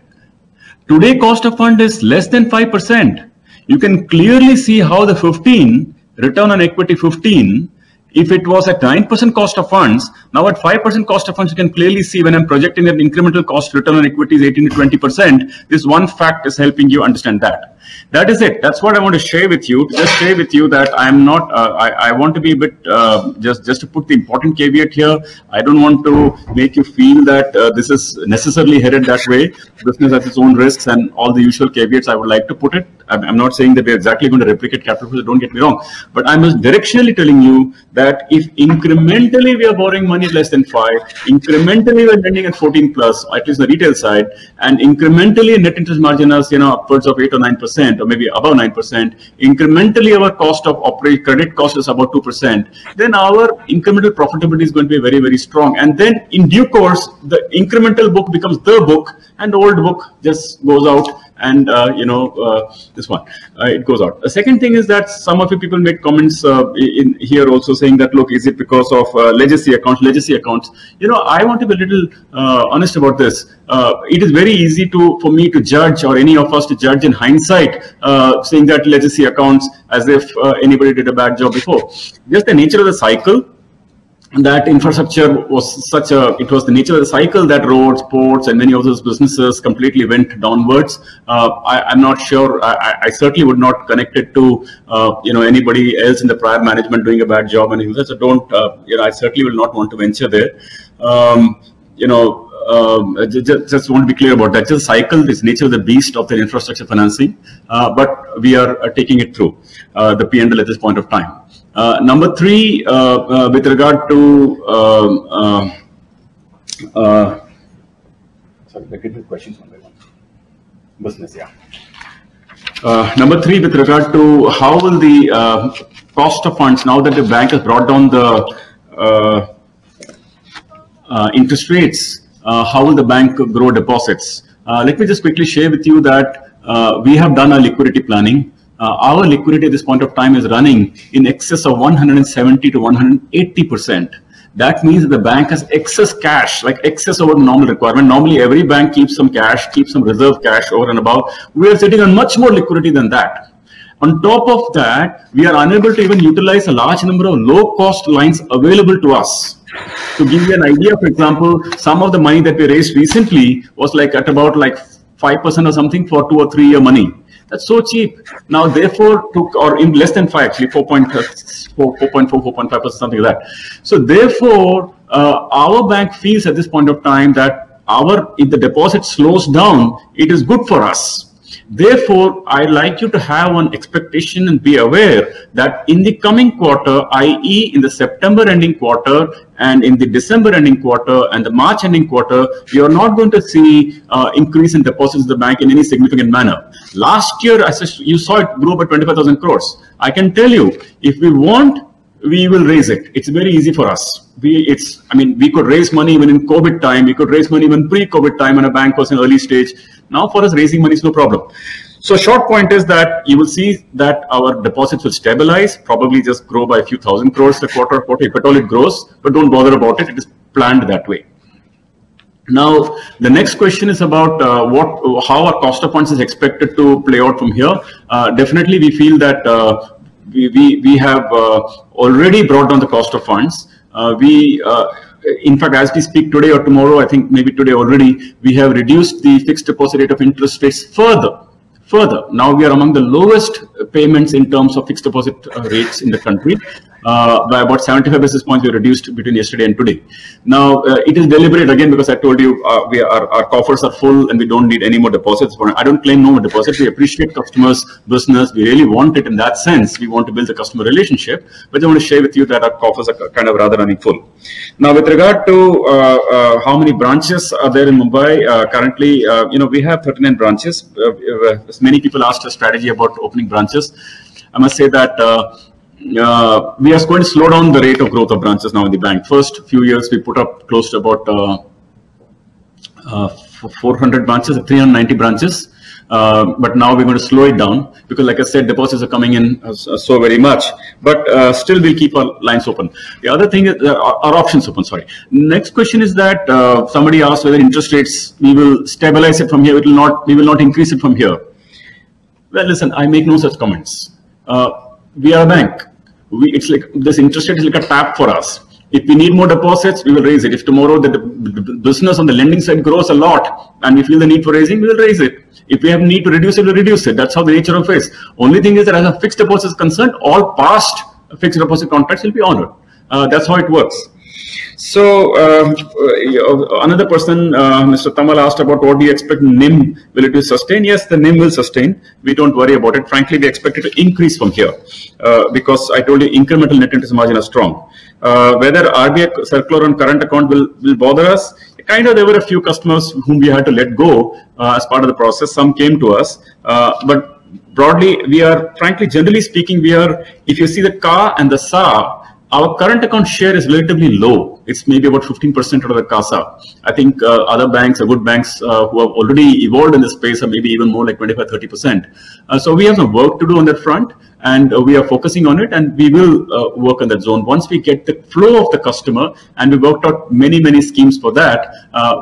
Today, cost of fund is less than 5%. You can clearly see how the 15, return on equity 15, if it was at 9% cost of funds, now at 5% cost of funds, you can clearly see when I'm projecting an incremental cost return on equity is 18 to 20%, this one fact is helping you understand that. That is it. That's what I want to share with you. Just share with you that I'm not, I want to be a bit, just to put the important caveat here. I don't want to make you feel that this is necessarily headed that way. Business has its own risks and all the usual caveats I would like to put it. I'm not saying that we're exactly going to replicate Capital First, don't get me wrong. But I'm just directionally telling you that if incrementally we are borrowing money at less than 5, incrementally we're lending at 14 plus, at least the retail side, and incrementally net interest margin is upwards of 8 or 9%, or maybe above 9%, incrementally our cost of credit cost is about 2%, then our incremental profitability is going to be very, very strong. And then in due course, the incremental book becomes the book and the old book just goes out. And this one, it goes out. The second thing is that some of you people make comments in here also saying that, look, is it because of legacy accounts? I want to be a little honest about this. It is very easy for me to judge, or any of us to judge in hindsight, saying that legacy accounts as if anybody did a bad job before. Just the nature of the cycle. That infrastructure was it was the nature of the cycle that roads, ports, and many of those businesses completely went downwards. I'm not sure. I certainly would not connect it to, anybody else in the prior management doing a bad job and so don't, I certainly will not want to venture there. Just want to be clear about that. Just cycle is nature of the beast of the infrastructure financing, but we are taking it through the P&L at this point of time. Number 3, with regard to sorry, I get the questions one by one. Business, yeah. Number 3, with regard to how will the cost of funds, now that the bank has brought down the interest rates, how will the bank grow deposits? Let me just quickly share with you that we have done our liquidity planning. Our liquidity at this point of time is running in excess of 170 to 180%. That means that the bank has excess cash, like excess over the normal requirement. Normally, every bank keeps some cash, keeps some reserve cash over and above. We are sitting on much more liquidity than that. On top of that, we are unable to even utilize a large number of low-cost lines available to us. To give you an idea, for example, some of the money that we raised recently was like at about like 5% or something for 2 or 3 year money. That's so cheap. Now, therefore, or in less than 5, actually 4.4, 4.5%, something like that. So, therefore, our bank feels at this point of time that if the deposit slows down, it is good for us. Therefore, I'd like you to have one expectation and be aware that in the coming quarter, i.e. in the September ending quarter and in the December ending quarter and the March ending quarter, you are not going to see increase in deposits in the bank in any significant manner. Last year, you saw it grow by 25,000 crores. I can tell you, if we want, we will raise it. It's very easy for us. We could raise money even in COVID time. We could raise money even pre-COVID time when a bank was in early stage. Now for us, raising money is no problem. So short point is that you will see that our deposits will stabilize, probably just grow by a few thousand crores a quarter, if at all it grows, but don't bother about it. It is planned that way. Now, the next question is about how our cost of funds is expected to play out from here. Definitely, we feel that we have already brought down the cost of funds. In fact, as we speak today or tomorrow, I think maybe today already, we have reduced the fixed deposit rate of interest rates further. Now we are among the lowest payments in terms of fixed deposit rates in the country. By about 75 basis points, we reduced between yesterday and today. Now, it is deliberate again because I told you our coffers are full and we don't need any more deposits. I don't claim no more deposits. We appreciate customers' business. We really want it in that sense. We want to build a customer relationship. But I want to share with you that our coffers are kind of rather running full. Now, with regard to how many branches are there in Mumbai, currently, we have 39 branches. Many people asked a strategy about opening branches. I must say that we are going to slow down the rate of growth of branches now in the bank. First few years, we put up close to about 400 branches, 390 branches. But now we're going to slow it down because, like I said, deposits are coming in so very much. But still, we'll keep our lines open. The other thing is our options open. Sorry. Next question is that somebody asked whether interest rates we will stabilize it from here. We will not increase it from here. Well, listen, I make no such comments. We are a bank. It's like this interest rate is like a tap for us. If we need more deposits, we will raise it. If tomorrow the business on the lending side grows a lot and we feel the need for raising, we will raise it. If we have need to reduce it, we'll reduce it. That's how the nature of it is. Only thing is that as a fixed deposit is concerned, all past fixed deposit contracts will be honored. That's how it works. So another person, Mr. Tamal, asked about what do you expect NIM, will it be sustained? Yes, the NIM will sustain. We don't worry about it. Frankly, we expect it to increase from here because I told you incremental net interest margin are strong. Whether RBI circular on current account will bother us, kind of there were a few customers whom we had to let go as part of the process. Some came to us, but broadly, we are, frankly, generally speaking, if you see the CA and the SA, our current account share is relatively low. It's maybe about 15% of the CASA. I think other banks, or good banks who have already evolved in this space are maybe even more like 25-30%. So we have some work to do on that front, and we are focusing on it, and we will work on that zone. Once we get the flow of the customer, and we worked out many schemes for that,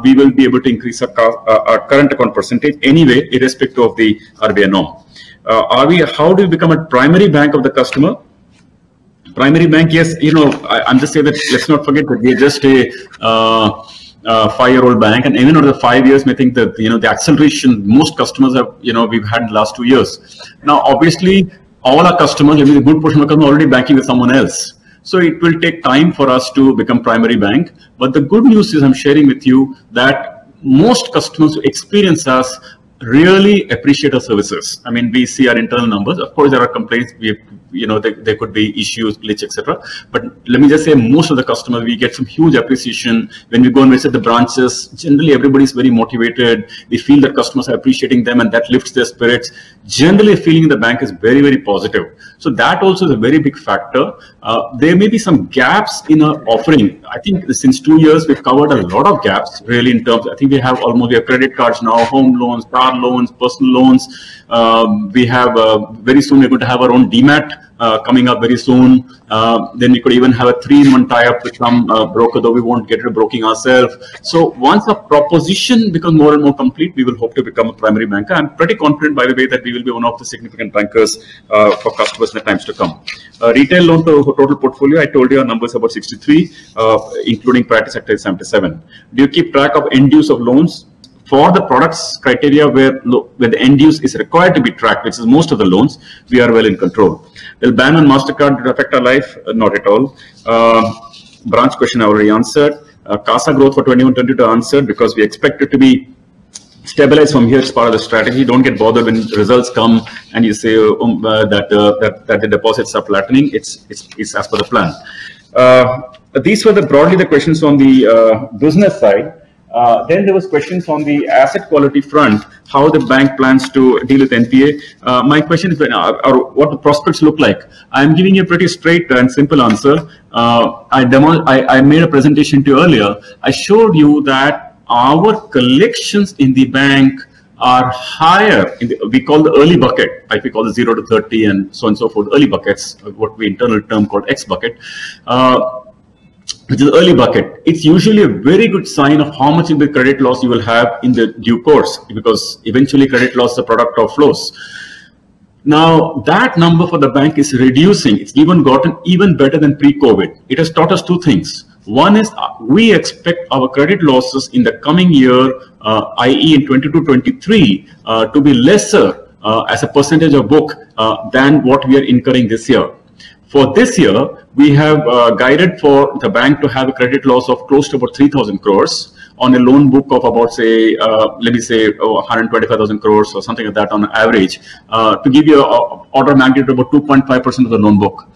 we will be able to increase our current account percentage anyway, irrespective of the RBI norm. How do we become a primary bank of the customer? Primary bank, yes, I'm just saying that let's not forget that we're just a 5-year-old bank, and even over the 5 years, I think that the acceleration most customers have we've had in the last 2 years. Now, obviously, all our customers, maybe a good portion of customers, are already banking with someone else. So it will take time for us to become primary bank. But the good news is I'm sharing with you that most customers who experience us really appreciate our services. I mean, we see our internal numbers. Of course, there are complaints. There could be issues, glitch, etc. But let me just say, most of the customers, we get some huge appreciation when we go and visit the branches. Generally, everybody is very motivated. They feel that customers are appreciating them, and that lifts their spirits. Generally, feeling in the bank is very, very positive. So that also is a very big factor. There may be some gaps in our offering. I think since 2 years, we've covered a lot of gaps, really, in terms. I think we have credit cards now, home loans, car loans, personal loans. We have very soon we're going to have our own DMAT coming up very soon. Then we could even have a 3-in-1 tie-up with some broker, though we won't get into broking ourselves. So once a proposition becomes more and more complete, we will hope to become a primary banker. I'm pretty confident, by the way, that we will be one of the significant bankers for customers in the times to come. Retail loan to total portfolio, I told you our numbers about 63, including priority sector is 77. Do you keep track of end use of loans? For the products criteria where the end use is required to be tracked, which is most of the loans, we are well in control. Will ban on MasterCard affect our life? Not at all. Branch question I already answered. CASA growth for 21-22 answered because we expect it to be stabilize from here. It's part of the strategy. Don't get bothered when results come and you say that the deposits are flattening. It's as per the plan. These were broadly the questions on the business side. Then there was questions on the asset quality front, how the bank plans to deal with NPA. My question is, what the prospects look like. I'm giving you a pretty straight and simple answer. I made a presentation to you earlier. I showed you that our collections in the bank are higher. We call the early bucket, like we call the 0 to 30 and so on and so forth, early buckets, what we internal term called X bucket. Which is the early bucket. It's usually a very good sign of how much of the credit loss you will have in the due course, because eventually credit loss is a product of flows. Now, that number for the bank is reducing. It's even gotten even better than pre-COVID. It has taught us two things. One is we expect our credit losses in the coming year, i.e. in 22-23, to be lesser as a percentage of book than what we are incurring this year. For this year, we have guided for the bank to have a credit loss of close to about 3,000 crores on a loan book of about, say, let me say 125,000 crores or something like that on average, to give you an order of magnitude about 2.5% of the loan book.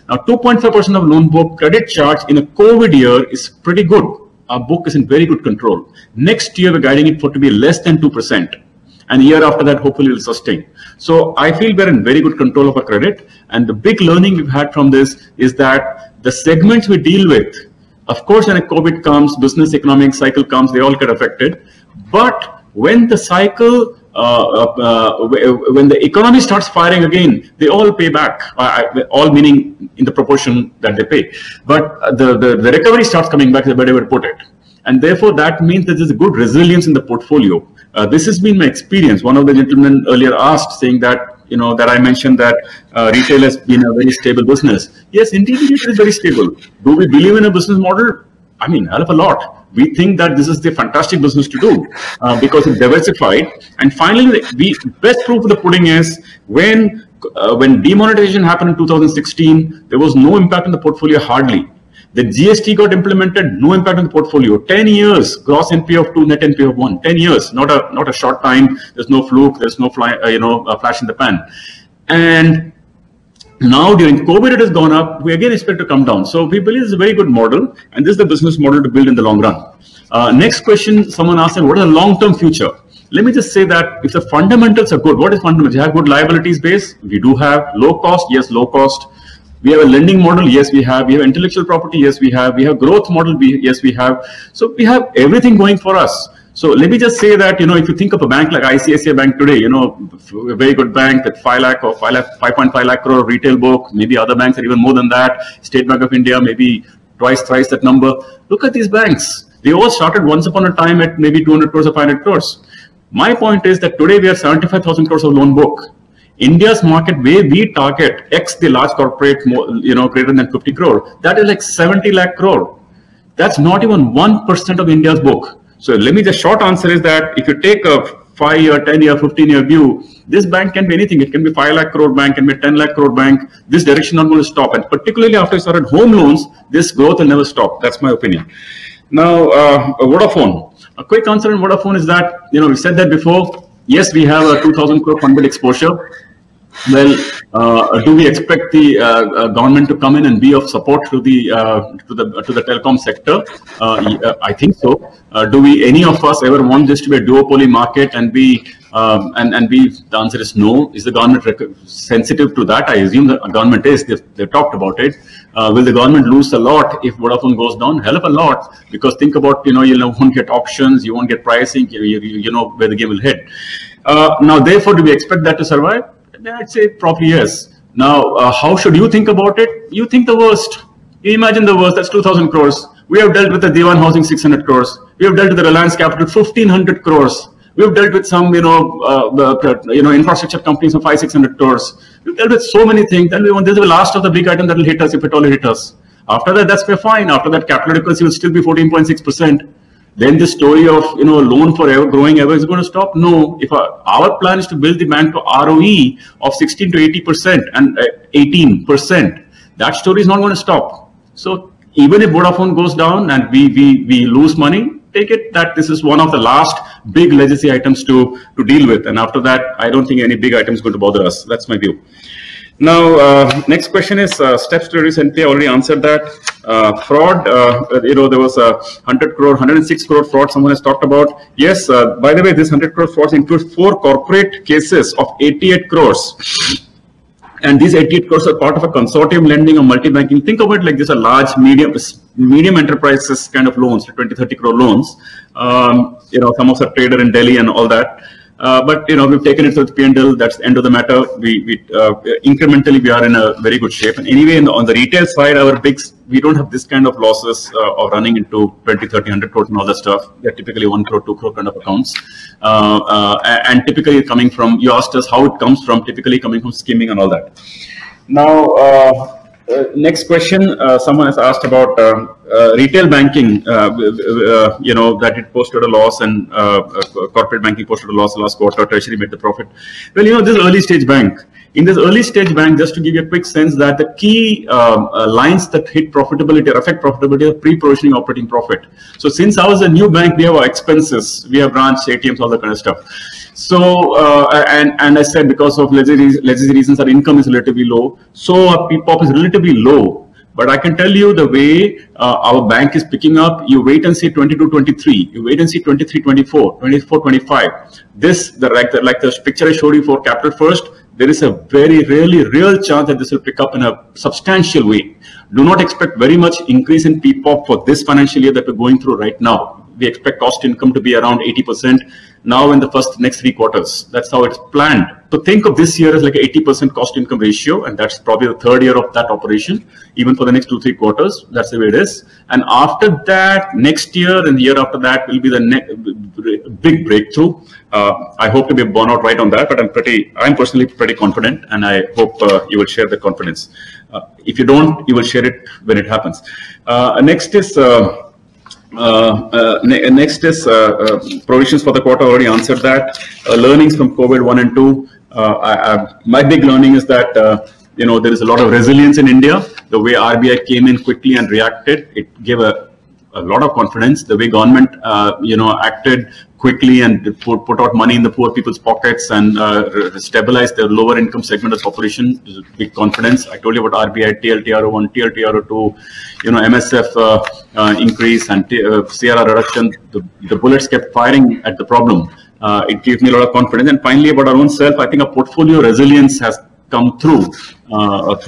Now, 2.5% of loan book credit charge in a COVID year is pretty good. Our book is in very good control. Next year, we're guiding it for to be less than 2%. And the year after that, hopefully, will sustain. So I feel we're in very good control of our credit. And the big learning we've had from this is that the segments we deal with, of course, when a COVID comes, business economic cycle comes, they all get affected. But when the cycle, when the economy starts firing again, they all pay back, all meaning in the proportion that they pay. But the recovery starts coming back, is the better way to put it. And therefore, that means that there's a good resilience in the portfolio. This has been my experience. One of the gentlemen earlier asked, saying that, you know, that I mentioned that retail has been a very stable business. Yes, indeed, it is very stable. Do we believe in a business model? I mean, hell of a lot. We think that this is the fantastic business to do because it's diversified. And finally, the best proof of the pudding is when demonetization happened in 2016, there was no impact on the portfolio hardly. The GST got implemented, no impact on the portfolio. 10 years, gross NPA of 2, net NPA of 1. 10 years, not a short time. There's no fluke. There's no flash in the pan. And now during COVID, it has gone up. We again expect to come down. So we believe it's a very good model, and this is the business model to build in the long run. Next question, someone asked, what is the long-term future? Let me just say that if the fundamentals are good, what is fundamentals? You have good liabilities base. We do have low cost. Yes, low cost. We have a lending model, yes, we have. We have intellectual property, yes, we have. We have growth model, yes, we have. So we have everything going for us. So let me just say that, you know, if you think of a bank like ICICI Bank today, you know, a very good bank with 5 lakh or 5.5 lakh crore retail book, maybe other banks are even more than that. State Bank of India, maybe twice, thrice that number. Look at these banks. They all started once upon a time at maybe 200 crores or 500 crores. My point is that today we have 75,000 crores of loan book. India's market, where we target X the large corporate, you know, greater than 50 crore, that is like 70 lakh crore. That's not even 1% of India's book. So let me, the short answer is that if you take a 5-year, 10-year, 15-year view, this bank can be anything. It can be 5 lakh crore bank, can be 10 lakh crore bank. This direction not going to stop. And particularly after you started home loans, this growth will never stop. That's my opinion. Now, Vodafone. A quick answer on Vodafone is that, you know, we said that before. Yes, we have a 2,000 crore funded exposure. Well, do we expect the government to come in and be of support to the telecom sector? I think so. Do we, any of us, ever want this to be a duopoly market and be the answer is no. Is the government sensitive to that? I assume the government is. They've talked about it. Will the government lose a lot if Vodafone goes down? Hell of a lot, because think about, you won't get options, you won't get pricing, you know where the game will head. Now, therefore, do we expect that to survive? I'd say probably yes. Now, how should you think about it? You think the worst. You imagine the worst. That's 2,000 crores. We have dealt with the Dewan Housing 600 crores. We have dealt with the Reliance Capital 1,500 crores. We have dealt with some, infrastructure companies of 500-600 crores. We've dealt with so many things. Then this is the last of the big item that will hit us if it all hit us. After that, that's fine. After that, capital adequacy will still be 14.6%. Then the story of loan for ever growing ever is going to stop. No, if our plan is to build the bank to ROE of 16 to 80% and 18%, that story is not going to stop. So even if Vodafone goes down and we lose money, take it that this is one of the last big legacy items to deal with. And after that, I don't think any big item is going to bother us. That's my view. Now, next question is steps to reduce NPA. I already answered that. Fraud, there was a 106 crore fraud someone has talked about. Yes, by the way, this 100 crore frauds includes 4 corporate cases of 88 crores. And these 88 crores are part of a consortium lending or multi-banking. Think of it like these are large, medium enterprises kind of loans, 20, 30 crore loans. Some of the trader in Delhi and all that. But we've taken it to the P&L. That's the end of the matter. Incrementally we are in a very good shape. And anyway, on the retail side, we don't have this kind of losses of running into 20, 30, 100 crores and all that stuff. They're typically 1 crore, 2 crore kind of accounts. And typically coming from, you asked us how it comes from, typically coming from skimming and all that. Now, next question, someone has asked about retail banking, that it posted a loss, and corporate banking posted a loss last quarter, treasury made the profit. Well, this early stage bank. In this early stage bank, just to give you a quick sense that the key lines that hit profitability or affect profitability are pre-provisioning operating profit. So since I was a new bank, we have our expenses, we have branch, ATMs, all that kind of stuff. So, and I said because of legacy reasons, our income is relatively low. So our PPOP is relatively low. But I can tell you the way our bank is picking up, you wait and see 22, 23, you wait and see 23, 24, 24, 25. This, like the picture I showed you for Capital First, there is a very real chance that this will pick up in a substantial way. Do not expect very much increase in PPOP for this financial year that we're going through right now. We expect cost income to be around 80% now in the next 3 quarters. That's how it's planned. So think of this year as like an 80% cost income ratio, and that's probably the 3rd year of that operation. Even for the next 2-3 quarters, that's the way it is. And after that, next year and the year after that will be the big breakthrough. I hope to be borne out right on that, but I'm personally pretty confident, and I hope you will share the confidence. If you don't, you will share it when it happens. Next is provisions for the quarter. Already answered that. Learnings from COVID 1 and 2. My big learning is that there is a lot of resilience in India. The way RBI came in quickly and reacted, it gave a lot of confidence. The way government acted quickly and put out money in the poor people's pockets and stabilized the lower income segment of the population, is a big confidence. I told you about RBI, TLTRO1, TLTRO2, MSF increase and CRR reduction. The bullets kept firing at the problem. It gives me a lot of confidence. And finally, about our own self, I think a portfolio resilience has come through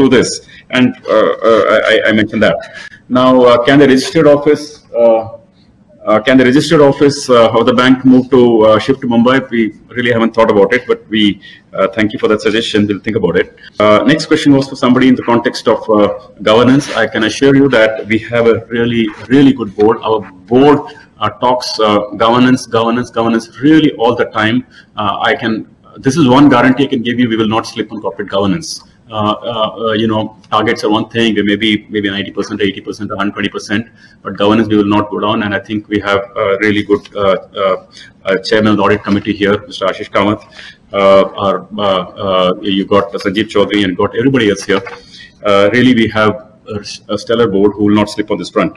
this. And I mentioned that. Now, can the registered office of the bank move to shift to Mumbai? We really haven't thought about it, but we thank you for that suggestion. We'll think about it. Next question was for somebody in the context of governance. I can assure you that we have a really good board. Our board talks governance really all the time. This is one guarantee I can give you: we will not slip on corporate governance. Targets are one thing, maybe 90%, 80%, 120%, but governance we will not go down. And I think we have a really good chairman of the audit committee here, Mr. Ashish Kamath. You got Sanjeev Chaudhary and got everybody else here. Really, we have a stellar board who will not slip on this front.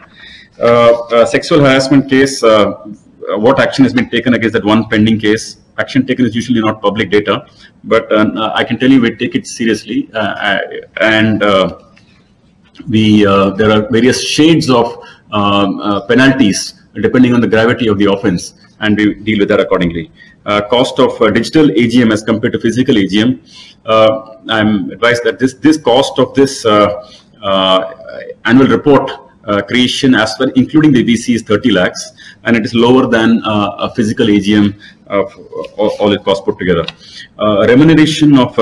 Sexual harassment case, what action has been taken against that one pending case? Action taken is usually not public data, but I can tell you we take it seriously, and there are various shades of penalties depending on the gravity of the offense, and we deal with that accordingly. Cost of digital AGM as compared to physical AGM. I'm advised that this cost of this annual report creation as well, including the VC, is 30 lakhs, and it is lower than a physical AGM of all the costs put together. Remuneration of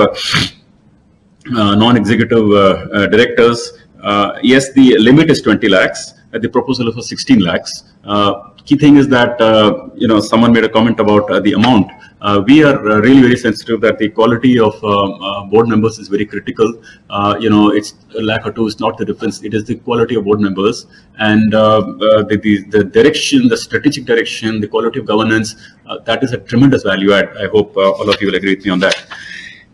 non-executive directors. Yes, the limit is 20 lakhs. The proposal is for 16 lakhs. Key thing is that someone made a comment about the amount. We are really very sensitive that the quality of board members is very critical. It's a lakh or two is not the difference. It is the quality of board members, and the direction, the strategic direction, the quality of governance. That is a tremendous value add. I hope all of you will agree with me on that.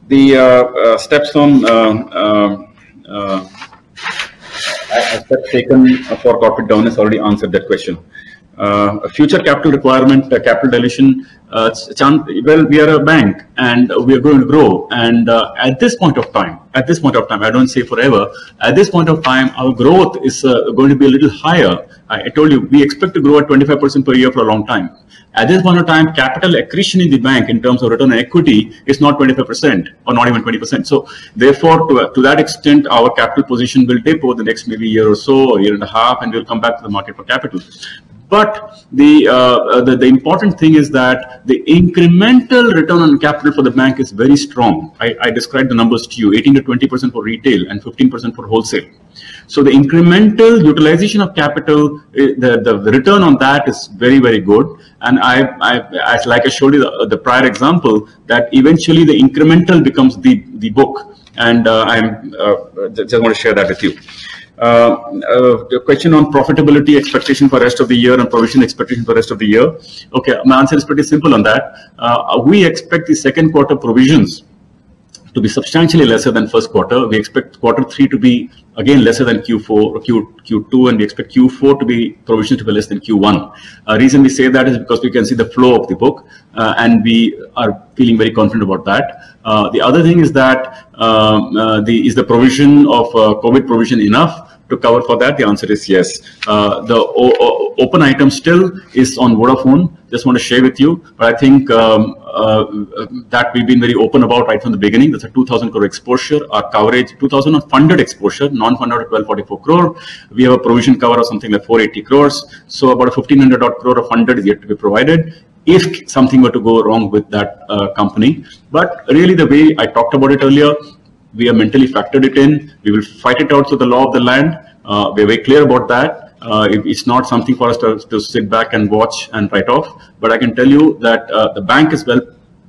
The steps on steps taken for corporate governance, already answered that question. future capital requirement, capital dilution, well, we are a bank and we are going to grow. And at this point of time, I don't say forever, at this point of time, our growth is going to be a little higher. I told you, we expect to grow at 25% per year for a long time. At this point of time, capital accretion in the bank in terms of return on equity is not 25% or not even 20%. So therefore, to that extent, our capital position will dip over the next maybe year or so, or year and a half, and we'll come back to the market for capital. But the important thing is that the incremental return on capital for the bank is very strong. I described the numbers to you, 18 to 20% for retail and 15% for wholesale. So the incremental utilization of capital, the return on that is very, very good. And like I showed you the prior example, that eventually the incremental becomes the book. And I'm just want to share that with you. The question on profitability expectation for rest of the year and provision expectation for rest of the year. Okay, my answer is pretty simple on that. We expect the second quarter provisions to be substantially lesser than first quarter. We expect quarter 3 to be again lesser than Q4 or Q2, and we expect Q4 to be provision to be less than Q1. Reason we say that is because we can see the flow of the book, and we are feeling very confident about that. The other thing is that is the provision of COVID provision enough to cover for that? The answer is yes. The open item still is on Vodafone. Just want to share with you, but I think that we've been very open about right from the beginning. That's a 2,000 crore exposure. Our coverage, 2,000 on funded exposure, non-funded at 1244 crore. We have a provision cover of something like 480 crores. So about a 1,500 odd crore of funded is yet to be provided if something were to go wrong with that company. But really, the way I talked about it earlier, we have mentally factored it in. We will fight it out through the law of the land. We're very clear about that. It's not something for us to sit back and watch and write off. But I can tell you that the bank is well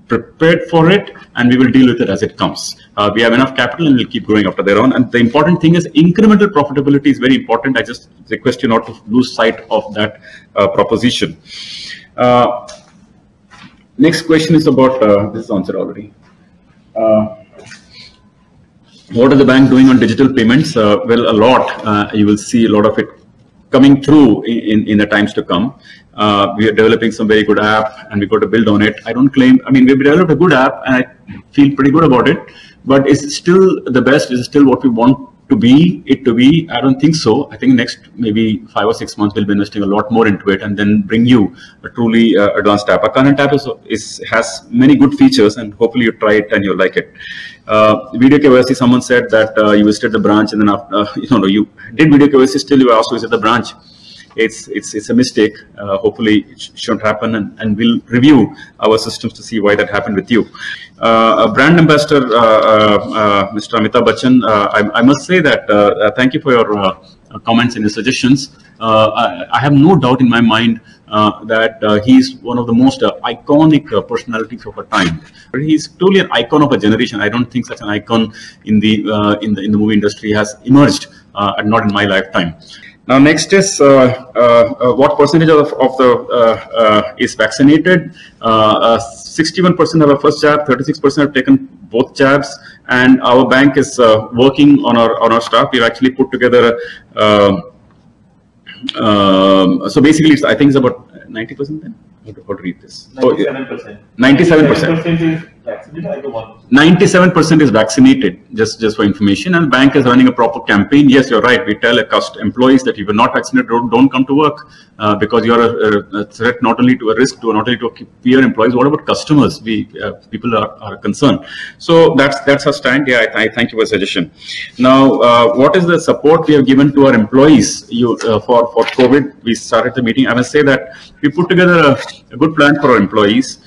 prepared for it, and we will deal with it as it comes. We have enough capital and we'll keep growing after their own. And the important thing is incremental profitability is very important. I just request you not to lose sight of that proposition. Next question is about, this is answered already. What is the bank doing on digital payments? Well, a lot. You will see a lot of it coming through in the times to come. We are developing some very good app, and we've got to build on it. I don't claim, I mean, we've developed a good app, and I feel pretty good about it, but is still the best? Is still what we want to be, I don't think so. I think next maybe 5 or 6 months we'll be investing a lot more into it, and then bring you a truly advanced app. Our current app has many good features, and hopefully you try it and you'll like it. Video KYC, someone said that you visited the branch, and then after, you did video KYC, still you asked to visit the branch. It's a mistake. Hopefully it shouldn't happen, and we'll review our systems to see why that happened with you. Brand ambassador, Mr. Amitabh Bachchan, I must say that thank you for your comments and your suggestions. I have no doubt in my mind that he's one of the most iconic personalities of our time. He's truly an icon of a generation. I don't think such an icon in the movie industry has emerged, not in my lifetime. Now, next is what percentage of the is vaccinated? 61% have a first jab, 36% have taken both jabs, and our bank is working on our staff. We've actually put together. So basically, I think it's about 90%. Then how to read this? 97%. 97%. 97% is vaccinated, just for information, and bank is running a proper campaign. Yes, you're right. We tell employees that if you're not vaccinated, don't come to work because you're a threat not only to a risk, not only to peer employees. What about customers? People are concerned. So that's our stand. Yeah, I thank you for the suggestion. Now, what is the support we have given to our employees for COVID? We started the meeting. I must say that we put together a good plan for our employees.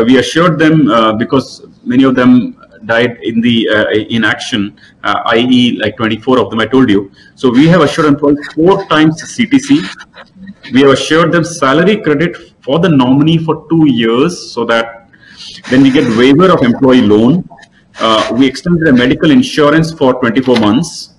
We assured them because many of them died in the inaction, i.e. like 24 of them I told you. So we have assured employees 4 times CTC. We have assured them salary credit for the nominee for 2 years, so that when we get waiver of employee loan, we extended a medical insurance for 24 months.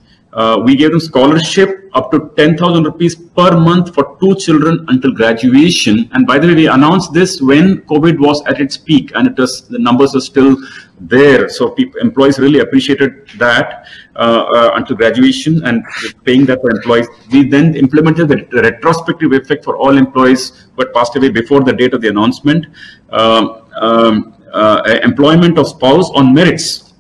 We gave them scholarship up to 10,000 rupees per month for 2 children until graduation. And by the way, we announced this when COVID was at its peak, and the numbers are still there. So employees really appreciated that until graduation, and paying that for employees. We then implemented the retrospective effect for all employees who had passed away before the date of the announcement. Employment of spouse on merits,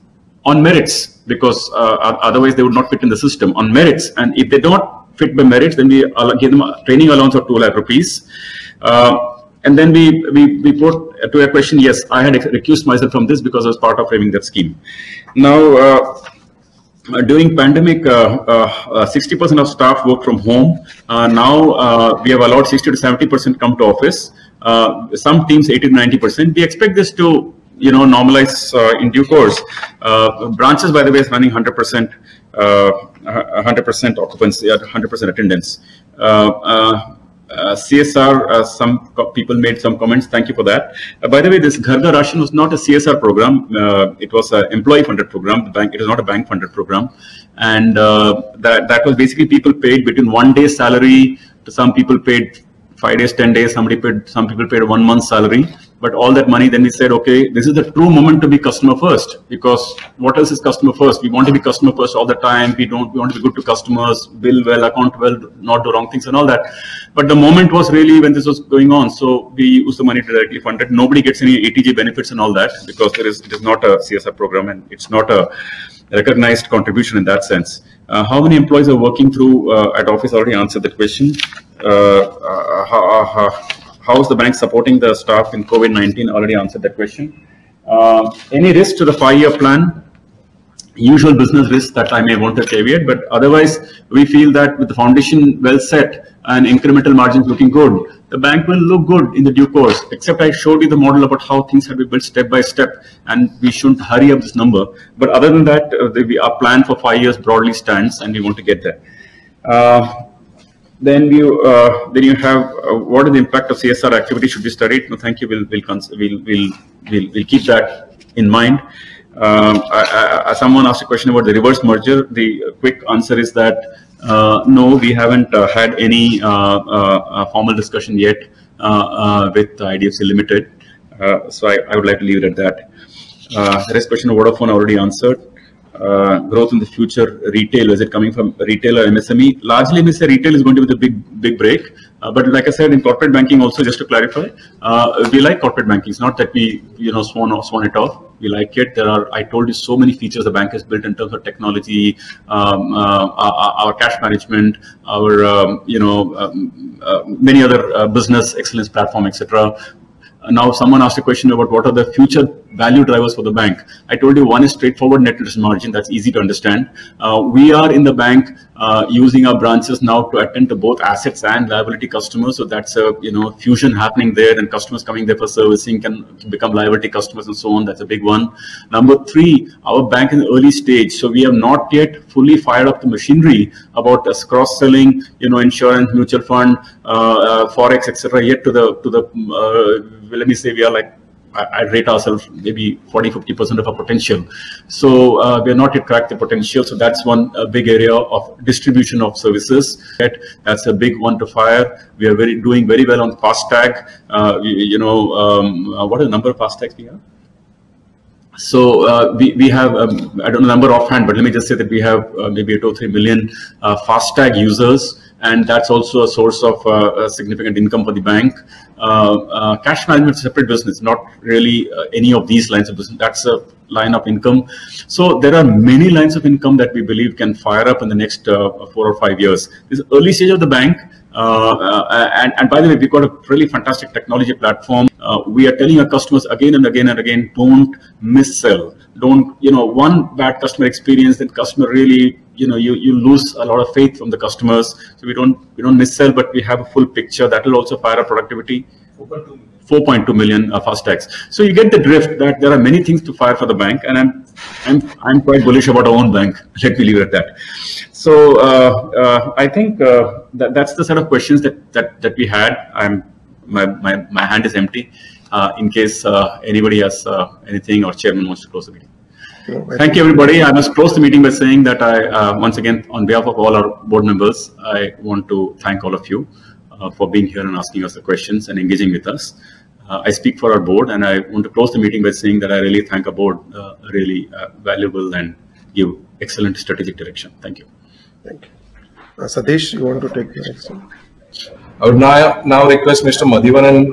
because otherwise they would not fit in the system, on merits. And if they don't fit by merits, then we give them a training allowance of 2 lakh rupees. And then we put to a question, yes, I had recused myself from this because I was part of framing that scheme. Now, during pandemic, 60% of staff work from home. Now we have allowed 60 to 70% come to office. Some teams 80 to 90%. We expect this to, normalize in due course. Branches, by the way, is running 100%, 100% occupancy, 100% attendance. CSR, some people made some comments. Thank you for that. By the way, this Ghar Ghar Ration was not a CSR program. It was an employee-funded program. It is not a bank-funded program. And that was basically people paid between 1 day's salary to some people paid 5 days, 10 days. Some people paid 1 month's salary. But all that money, then we said, okay, this is the true moment to be customer first, because what else is customer first? We want to be customer first all the time. We want to be good to customers, bill well, account well, not do wrong things and all that. But the moment was really when this was going on. So we used the money to directly fund it. Nobody gets any ATJ benefits and all that, because it is not a CSR program, and it's not a recognized contribution in that sense. How many employees are working through at office? Already answered that question. How is the bank supporting the staff in COVID-19? Already answered that question. Any risk to the 5-year plan? Usual business risk that I may want to caveat, but otherwise we feel that with the foundation well set and incremental margins looking good, the bank will look good in the due course. Except I showed you the model about how things have been built step by step, and we shouldn't hurry up this number. But other than that, our plan for 5 years broadly stands, and we want to get there. Then you have what is the impact of CSR activity should be studied? No, thank you. We'll keep that in mind. Someone asked a question about the reverse merger. The quick answer is that no, we haven't had any formal discussion yet with IDFC Limited. So I would like to leave it at that. The rest question of Vodafone already answered. Growth in the future, retail, is it coming from retail or MSME? Largely, we say retail is going to be the big break. But like I said, in corporate banking also, just to clarify, we like corporate banking. It's not that we swan it off. We like it. I told you so many features the bank has built in terms of technology, our cash management, our many other business excellence platform, etc. Now, someone asked a question about what are the future value drivers for the bank. I told you one is straightforward net interest margin. That's easy to understand. We are in the bank using our branches now to attend to both assets and liability customers. So that's a fusion happening there, and customers coming there for servicing can become liability customers and so on. That's a big one. Number 3, our bank in the early stage. So we have not yet fully fired up the machinery about cross-selling, insurance, mutual fund, forex, etc. Yet to the let me say we are like, I rate ourselves maybe 40–50% of our potential. So we are not yet cracked the potential. So that's one big area of distribution of services. That's a big one to fire. We are doing very well on FASTag. What is the number of FASTags we have? So we have, I don't know the number offhand, but let me just say that we have maybe 2 or 3 million FASTag users. And that's also a source of significant income for the bank. Cash management is a separate business, not really any of these lines of business. That's a line of income. So there are many lines of income that we believe can fire up in the next 4 or 5 years. This early stage of the bank, and by the way, we've got a really fantastic technology platform. We are telling our customers again and again and again, don't missell. Don't, one bad customer experience, then customer really, you lose a lot of faith from the customers. So we don't missell, but we have a full picture that will also fire up productivity. 4.2 million FASTags. So you get the drift that there are many things to fire for the bank, and I'm quite bullish about our own bank. Let me leave it at that. So I think that's the set of questions that we had. My hand is empty. In case anybody has anything, or chairman wants to close the meeting. Thank you, everybody. I must close the meeting by saying that I, once again, on behalf of all our board members, I want to thank all of you for being here and asking us the questions and engaging with us. I speak for our board, and I want to close the meeting by saying that I really thank our board, really valuable and give excellent strategic direction. Thank you. Thank you. Satish, you want to take the next one? I would now request Mr. Madhivanan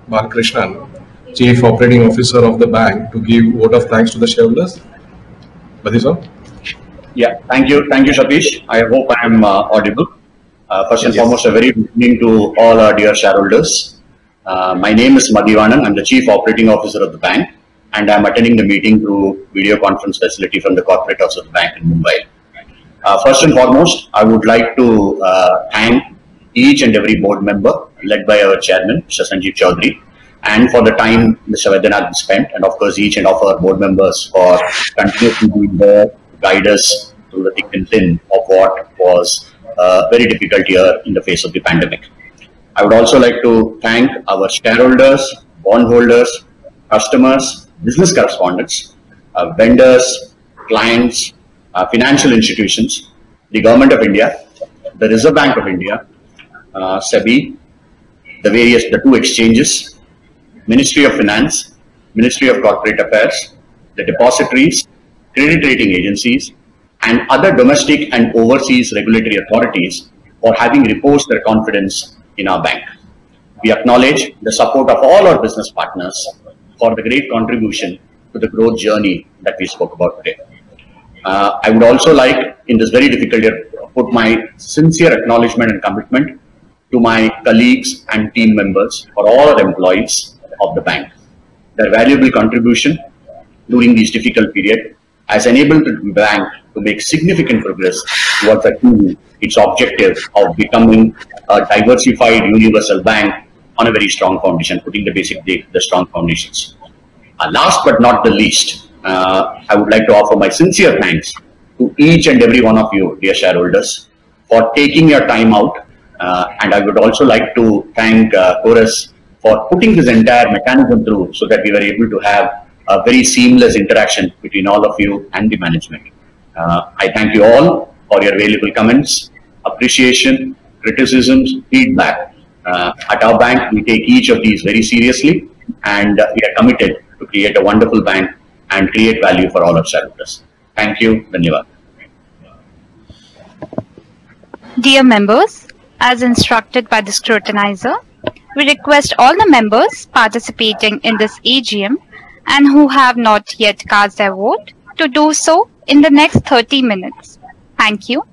Balakrishnan, Chief Operating Officer of the bank, to give vote of thanks to the shareholders. Madhi sir? Yeah, thank you, Satish. I hope I am audible. First and foremost, a very good evening to all our dear shareholders. My name is Madhivanan. I'm the Chief Operating Officer of the bank, and I'm attending the meeting through video conference facility from the corporate house of the bank in Mumbai. First and foremost, I would like to thank each and every board member led by our chairman, Mr. Sanjeev Chaudhary, and for the time Mr. Vaidyanath spent, and of course each and of our board members for continuing to be there to guide us through the thick and thin of what was a very difficult year in the face of the pandemic. I would also like to thank our shareholders, bondholders, customers, business correspondents, vendors, clients, financial institutions, the Government of India, the Reserve Bank of India, SEBI, the two exchanges, Ministry of Finance, Ministry of Corporate Affairs, the depositories, credit rating agencies, and other domestic and overseas regulatory authorities for having reposed their confidence in our bank. We acknowledge the support of all our business partners for the great contribution to the growth journey that we spoke about today. I would also like, in this very difficult year, put my sincere acknowledgement and commitment to my colleagues and team members, for all our employees of the bank. Their valuable contribution during this difficult period has enabled the bank to make significant progress towards achieving its objective of becoming a diversified universal bank on a very strong foundation, putting the strong foundations. Last but not the least, I would like to offer my sincere thanks to each and every one of you, dear shareholders, for taking your time out. And I would also like to thank Chorus for putting this entire mechanism through so that we were able to have a very seamless interaction between all of you and the management. I thank you all for your valuable comments, appreciation, criticisms, feedback. At our bank, we take each of these very seriously, and we are committed to create a wonderful bank and create value for all our shareholders. Thank you. Dhanyavad. Dear members, as instructed by the scrutinizer, we request all the members participating in this AGM and who have not yet cast their vote to do so in the next 30 minutes. Thank you.